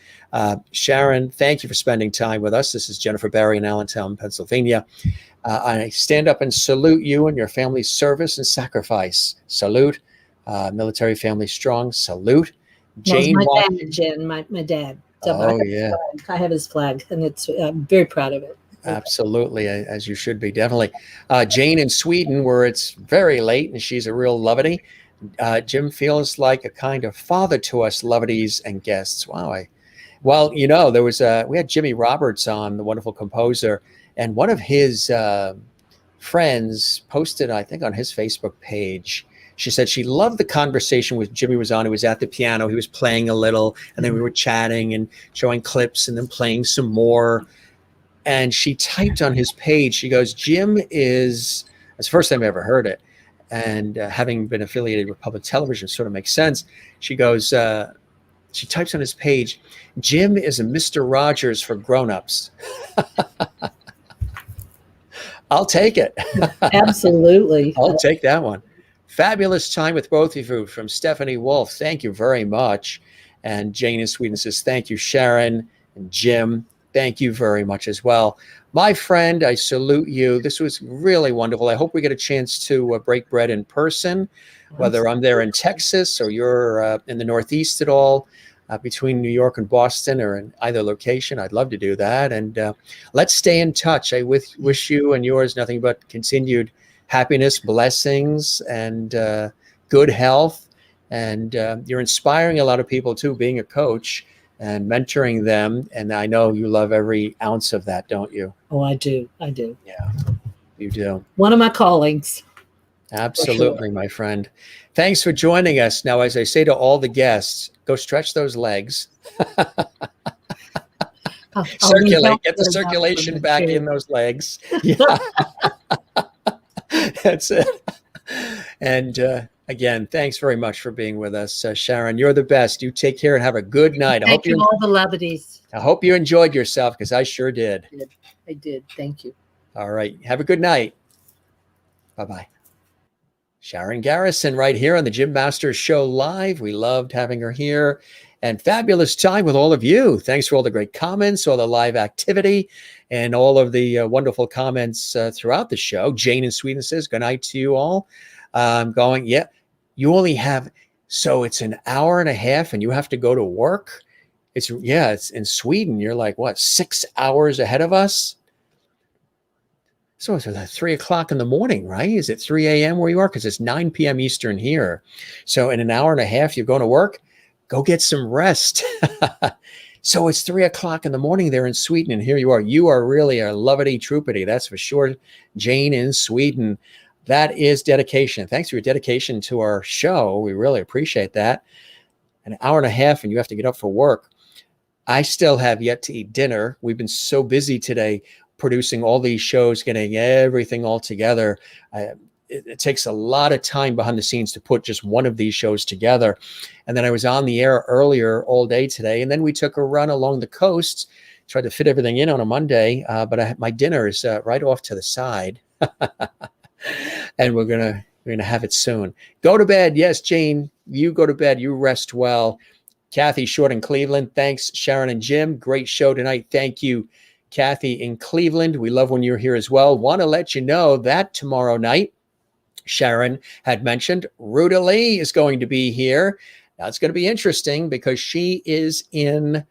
Sharon, thank you for spending time with us. This is Jennifer Berry in Allentown, Pennsylvania. I stand up and salute you and your family's service and sacrifice. Salute. Military family strong. Salute. Jane, my dad, Jen, my dad. So oh, yeah. I have his flag, and I'm very proud of it. Absolutely, as you should be, definitely. Jane in Sweden, where it's very late, and she's a real lovety. Jim feels like a kind of father to us loveties and guests. Wow. Well, there was we had Jimmy Roberts on, the wonderful composer, and one of his friends posted, I think, on his Facebook page. She said she loved the conversation with Jimmy was on. He was at the piano. He was playing a little, and then we were chatting and showing clips and then playing some more. And she typed on his page, she goes, Jim is, it's the first time I ever heard it. And having been affiliated with public television sort of makes sense. She goes, she types on his page, Jim is a Mr. Rogers for grownups. I'll take it. Absolutely. I'll take that one. Fabulous time with both of you from Stephanie Wolf. Thank you very much. And Jane in Sweden says, thank you, Sharon and Jim. Thank you very much as well. My friend, I salute you. This was really wonderful. I hope we get a chance to break bread in person, whether I'm there in Texas or you're in the Northeast at all, between New York and Boston or in either location. I'd love to do that. And let's stay in touch. I wish you and yours nothing but continued happiness, blessings, and good health. And you're inspiring a lot of people too, being a coach and mentoring them. And I know you love every ounce of that, don't you? Oh, I do. Yeah, you do. One of my callings. Absolutely, my friend. Thanks for joining us. Now, as I say to all the guests, go stretch those legs. Circulate, get the circulation back in those legs. Yeah. That's it. And again, thanks very much for being with us, Sharon. You're the best. You take care and have a good night. Thank you all the levities. I hope you enjoyed yourself, because I sure did. I did. Thank you. All right. Have a good night. Bye-bye. Sharon Garrison right here on the Jim Masters Show Live. We loved having her here, and fabulous time with all of you. Thanks for all the great comments, all the live activity, and all of the wonderful comments throughout the show. Jane in Sweden says, good night to you all. Going, yeah, you only have, so it's an hour and a half and you have to go to work. It's in Sweden. You're like, what, 6 hours ahead of us? So it's 3 o'clock in the morning, right? Is it 3 a.m. where you are? Because it's 9 p.m. Eastern here. So in an hour and a half, you're going to work. Go get some rest. So it's 3 o'clock in the morning there in Sweden, and here you are. You are really a lovety troopity, that's for sure. Jane in Sweden. That is dedication. Thanks for your dedication to our show. We really appreciate that. An hour and a half, and you have to get up for work. I still have yet to eat dinner. We've been so busy today producing all these shows, getting everything all together. It takes a lot of time behind the scenes to put just one of these shows together. And then I was on the air earlier all day today, and then we took a run along the coast, tried to fit everything in on a Monday, but my dinner is right off to the side. And we're gonna have it soon. Go to bed. Yes, Jane, you go to bed. You rest well. Kathy Short in Cleveland. Thanks, Sharon and Jim. Great show tonight. Thank you, Kathy in Cleveland. We love when you're here as well. Want to let you know that tomorrow night, Sharon had mentioned, Ruta Lee is going to be here. Now it's going to be interesting because she is in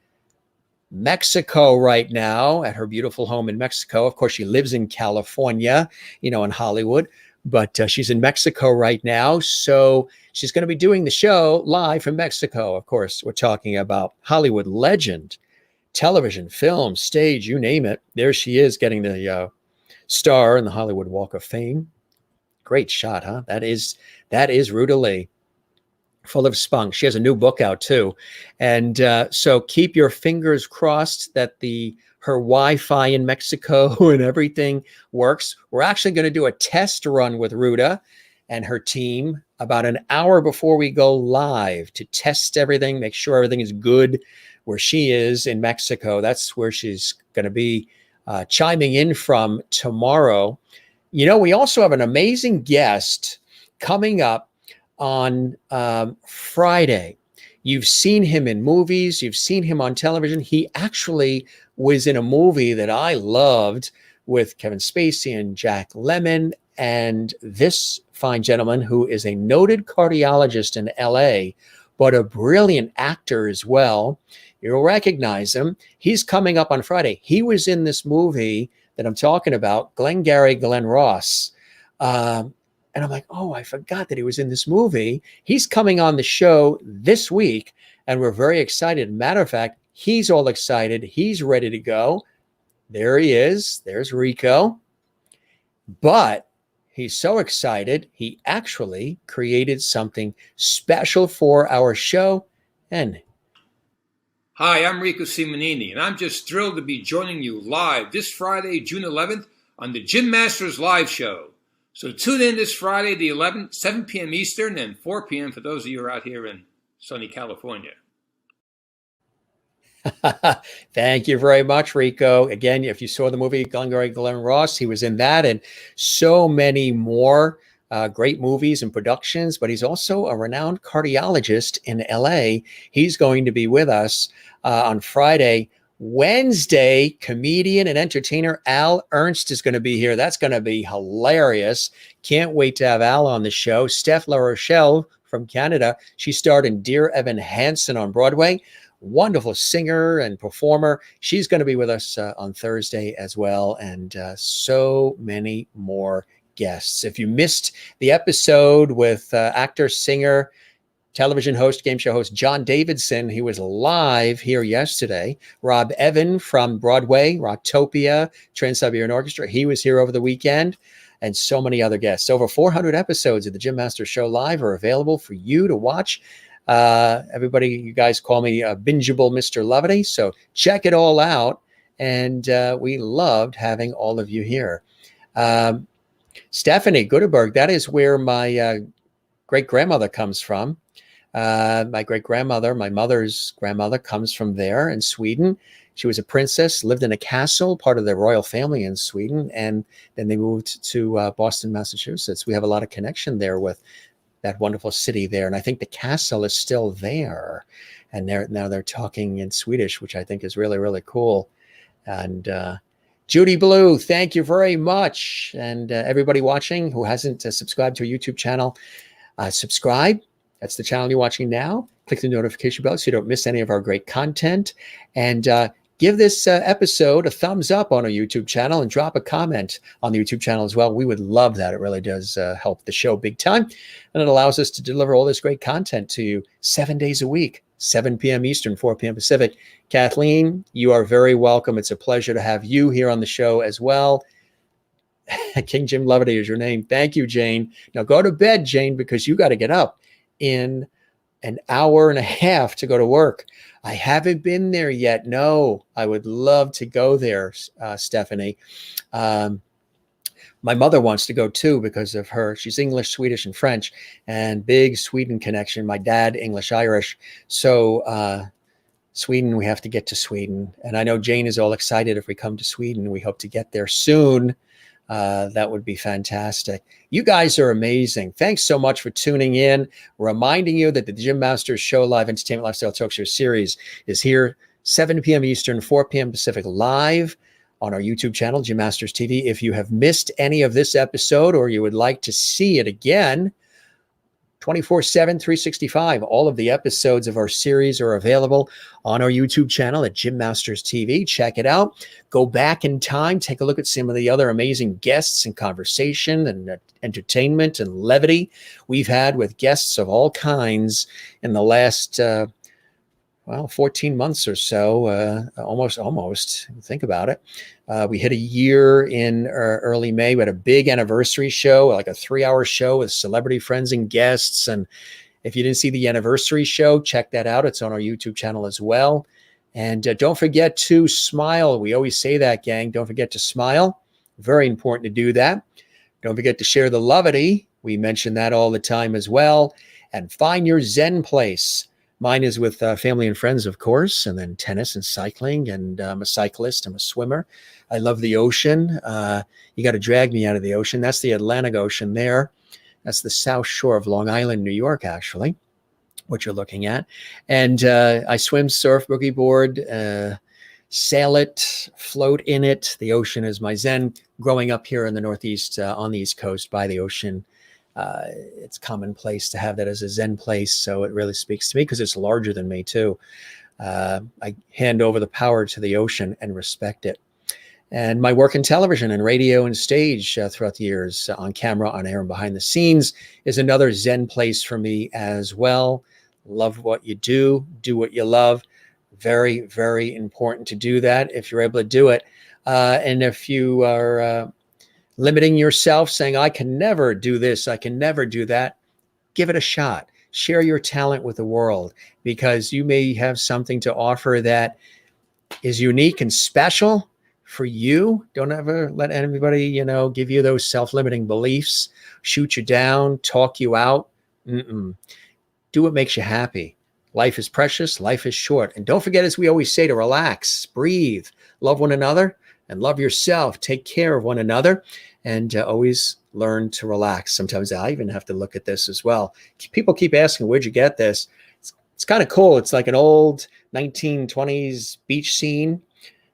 Mexico right now at her beautiful home in Mexico. Of course, she lives in California, in Hollywood, but she's in Mexico right now. So she's going to be doing the show live from Mexico. Of course, we're talking about Hollywood legend, television, film, stage, you name it. There she is getting the star in the Hollywood Walk of Fame. Great shot, huh? That is Ruta Lee, full of spunk. She has a new book out too. And so keep your fingers crossed that her Wi-Fi in Mexico and everything works. We're actually going to do a test run with Ruta and her team about an hour before we go live to test everything, make sure everything is good where she is in Mexico. That's where she's going to be chiming in from tomorrow. We also have an amazing guest coming up on Friday. You've seen him in movies. You've seen him on television. He actually was in a movie that I loved with Kevin Spacey and Jack Lemmon, and this fine gentleman who is a noted cardiologist in LA, but a brilliant actor as well. You'll recognize him. He's coming up on Friday. He was in this movie that I'm talking about, Glengarry Glen Ross. And I'm like, oh, I forgot that he was in this movie. He's coming on the show this week, and we're very excited. Matter of fact, he's all excited. He's ready to go. There he is. There's Rico. But he's so excited, he actually created something special for our show. And hi, I'm Rico Simonini, and I'm just thrilled to be joining you live this Friday, June 11th, on the Gym Masters Live Show. So tune in this Friday, the 11th, 7 p.m. Eastern and 4 p.m. for those of you who are out here in sunny California. Thank you very much, Rico. Again, if you saw the movie Glengarry Glen Ross, he was in that and so many more great movies and productions, but he's also a renowned cardiologist in LA. He's going to be with us on Friday. Wednesday, comedian and entertainer Al Ernst is going to be here. That's going to be hilarious. Can't wait to have Al on the show. Steph La Rochelle from Canada. She starred in Dear Evan Hansen on Broadway. Wonderful singer and performer. She's going to be with us on Thursday as well, and so many more guests. If you missed the episode with actor, singer, television host, game show host John Davidson, he was live here yesterday. Rob Evan from Broadway, Rocktopia, Trans-Siberian Orchestra, he was here over the weekend, and so many other guests. Over 400 episodes of the Gym Master Show Live are available for you to watch. Everybody, you guys call me bingeable Mr. Lovity, so check it all out. And we loved having all of you here. Stephanie Gutenberg, that is where my great-grandmother comes from. My great-grandmother, my mother's grandmother, comes from there in Sweden. She was a princess, lived in a castle, part of the royal family in Sweden, and then they moved to Boston, Massachusetts. We have a lot of connection there with that wonderful city there. And I think the castle is still there. And now they're talking in Swedish, which I think is really, really cool. And Judy Blue, thank you very much. And everybody watching who hasn't subscribed to our YouTube channel, subscribe. That's the channel you're watching now. Click the notification bell so you don't miss any of our great content. And give this episode a thumbs up on our YouTube channel and drop a comment on the YouTube channel as well. We would love that. It really does help the show big time. And it allows us to deliver all this great content to you 7 days a week, 7 p.m. Eastern, 4 p.m. Pacific. Kathleen, you are very welcome. It's a pleasure to have you here on the show as well. King Jim Lovity is your name. Thank you, Jane. Now go to bed, Jane, because you got to get up in an hour and a half to go to work. I haven't been there yet. No, I would love to go there, Stephanie. My mother wants to go too because of her. She's English, Swedish, and French, and big Sweden connection. My dad, English, Irish. So Sweden, we have to get to Sweden. And I know Jane is all excited if we come to Sweden. We hope to get there soon. That would be fantastic. You guys are amazing. Thanks so much for tuning in. Reminding you that the Gym Masters Show Live Entertainment Lifestyle Talk Show series is here 7 p.m. Eastern, 4 p.m. Pacific, live on our YouTube channel, Gym Masters TV. If you have missed any of this episode or you would like to see it again, 24/7, 365. All of the episodes of our series are available on our YouTube channel at Gym Masters TV. Check it out. Go back in time. Take a look at some of the other amazing guests and conversation and entertainment and levity we've had with guests of all kinds in the last 14 months or so, almost. Think about it. We hit a year in early May. We had a big anniversary show, like a 3-hour show with celebrity friends and guests. And if you didn't see the anniversary show, check that out. It's on our YouTube channel as well. And don't forget to smile. We always say that, gang. Don't forget to smile. Very important to do that. Don't forget to share the lovity. We mention that all the time as well. And find your Zen place. Mine is with family and friends, of course, and then tennis and cycling. And I'm a cyclist. I'm a swimmer. I love the ocean. You got to drag me out of the ocean. That's the Atlantic Ocean there. That's the South Shore of Long Island, New York, actually, what you're looking at. And I swim, surf, boogie board, sail it, float in it. The ocean is my Zen. Growing up here in the Northeast, on the East Coast by the ocean, it's commonplace to have that as a Zen place. So it really speaks to me because it's larger than me too. I hand over the power to the ocean and respect it. And my work in television and radio and stage throughout the years, on camera, on air, and behind the scenes, is another Zen place for me as well. Love what you do what you love. Very, very important to do that if you're able to do it. And if you are limiting yourself, saying, I can never do this, I can never do that, give it a shot. Share your talent with the world, because you may have something to offer that is unique and special for you. Don't ever let anybody, give you those self-limiting beliefs, shoot you down, talk you out. Do what makes you happy. Life is precious. Life is short. And don't forget, as we always say, to relax, breathe, love one another, and love yourself. Take care of one another, and always learn to relax. Sometimes I even have to look at this as well. People keep asking, where'd you get this? It's kind of cool. It's like an old 1920s beach scene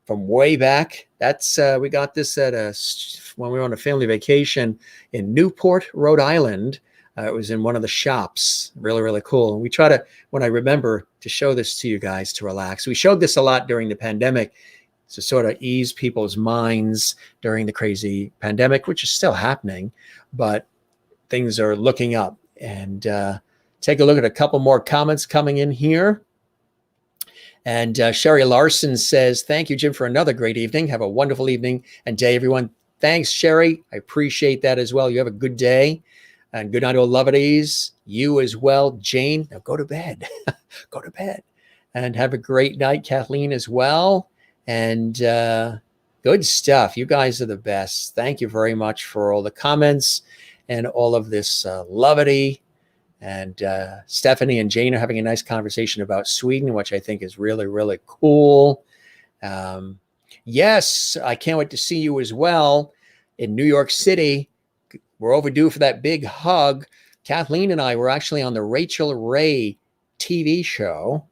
from way back. That's we got this at when we were on a family vacation in Newport, Rhode Island. It was in one of the shops. Really, really cool. And we try to, when I remember, to show this to you guys to relax. We showed this a lot during the pandemic to sort of ease people's minds during the crazy pandemic, which is still happening, but things are looking up. And take a look at a couple more comments coming in here. And Sherry Larson says, thank you, Jim, for another great evening. Have a wonderful evening and day, everyone. Thanks, Sherry. I appreciate that as well. You have a good day. And good night, all lovelies. You as well, Jane. Now go to bed. Go to bed. And have a great night, Kathleen, as well. And good stuff. You guys are the best. Thank you very much for all the comments and all of this levity. And Stephanie and Jane are having a nice conversation about Sweden, which I think is really, really cool. Yes, I can't wait to see you as well in New York City. We're overdue for that big hug. Kathleen and I were actually on the Rachel Ray TV show.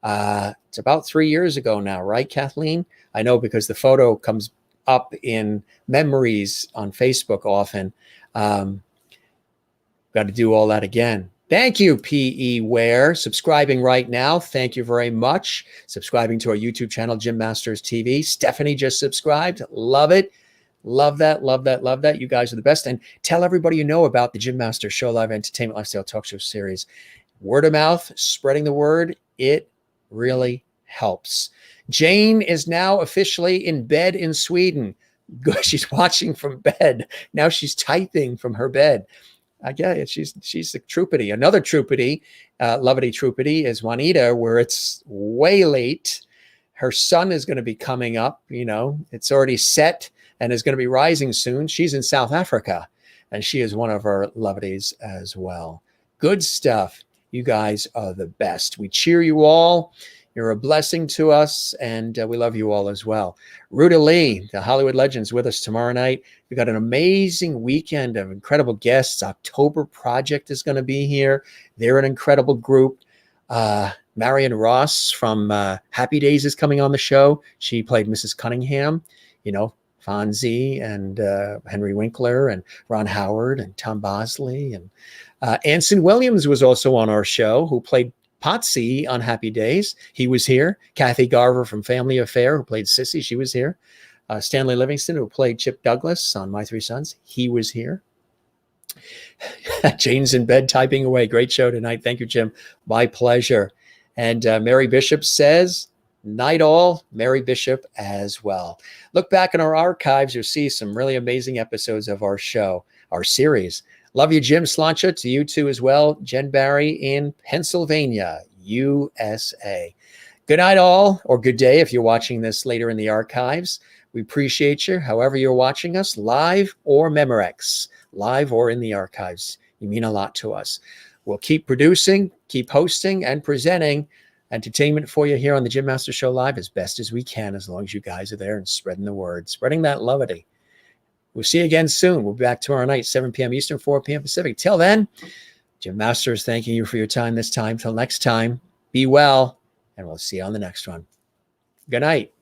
It's about 3 years ago now, right, Kathleen? I know because the photo comes up in memories on Facebook often. Got to do all that again. Thank you, P.E. Ware. Subscribing right now. Thank you very much. Subscribing to our YouTube channel, Jim Masters TV. Stephanie just subscribed. Love it. Love that, love that, love that. You guys are the best. And tell everybody you know about the Jim Masters Show Live Entertainment Lifestyle Talk Show series. Word of mouth, spreading the word, it really helps. Jane is now officially in bed in Sweden. Good. She's watching from bed. Now she's typing from her bed. I get it. She's a troopity. Another troopity, lovely troopity, is Juanita, where it's way late. Her son is going to be coming up. It's already set and is going to be rising soon. She's in South Africa, and she is one of our lovelies as well. Good stuff. You guys are the best. We cheer you all. You're a blessing to us, and we love you all as well. Ruta Lee, the Hollywood Legends, with us tomorrow night. We've got an amazing weekend of incredible guests. October Project is going to be here. They're an incredible group. Marion Ross from Happy Days is coming on the show. She played Mrs. Cunningham, Fonzie and Henry Winkler and Ron Howard and Tom Bosley. And Anson Williams was also on our show, who played Potsy on Happy Days. He was here. Kathy Garver from Family Affair, who played Sissy, she was here. Stanley Livingston, who played Chip Douglas on My Three Sons, he was here. Jane's in bed typing away. Great show tonight. Thank you, Jim. My pleasure. And Mary Bishop says, night all. Mary Bishop as well. Look back in our archives. You'll see some really amazing episodes of our show, our series. Love you, Jim Slancha. To you too as well. Jen Barry in Pennsylvania, USA. Good night all, or good day if you're watching this later in the archives. We appreciate you, however you're watching us, live or Memorex, live or in the archives. You mean a lot to us. We'll keep producing, keep hosting, and presenting entertainment for you here on the Jim Master Show Live as best as we can, as long as you guys are there and spreading the word, spreading that levity. We'll see you again soon. We'll be back tomorrow night, 7 p.m. Eastern, 4 p.m. Pacific. Till then, Jim Masters thanking you for your time this time. Till next time, be well, and we'll see you on the next one. Good night.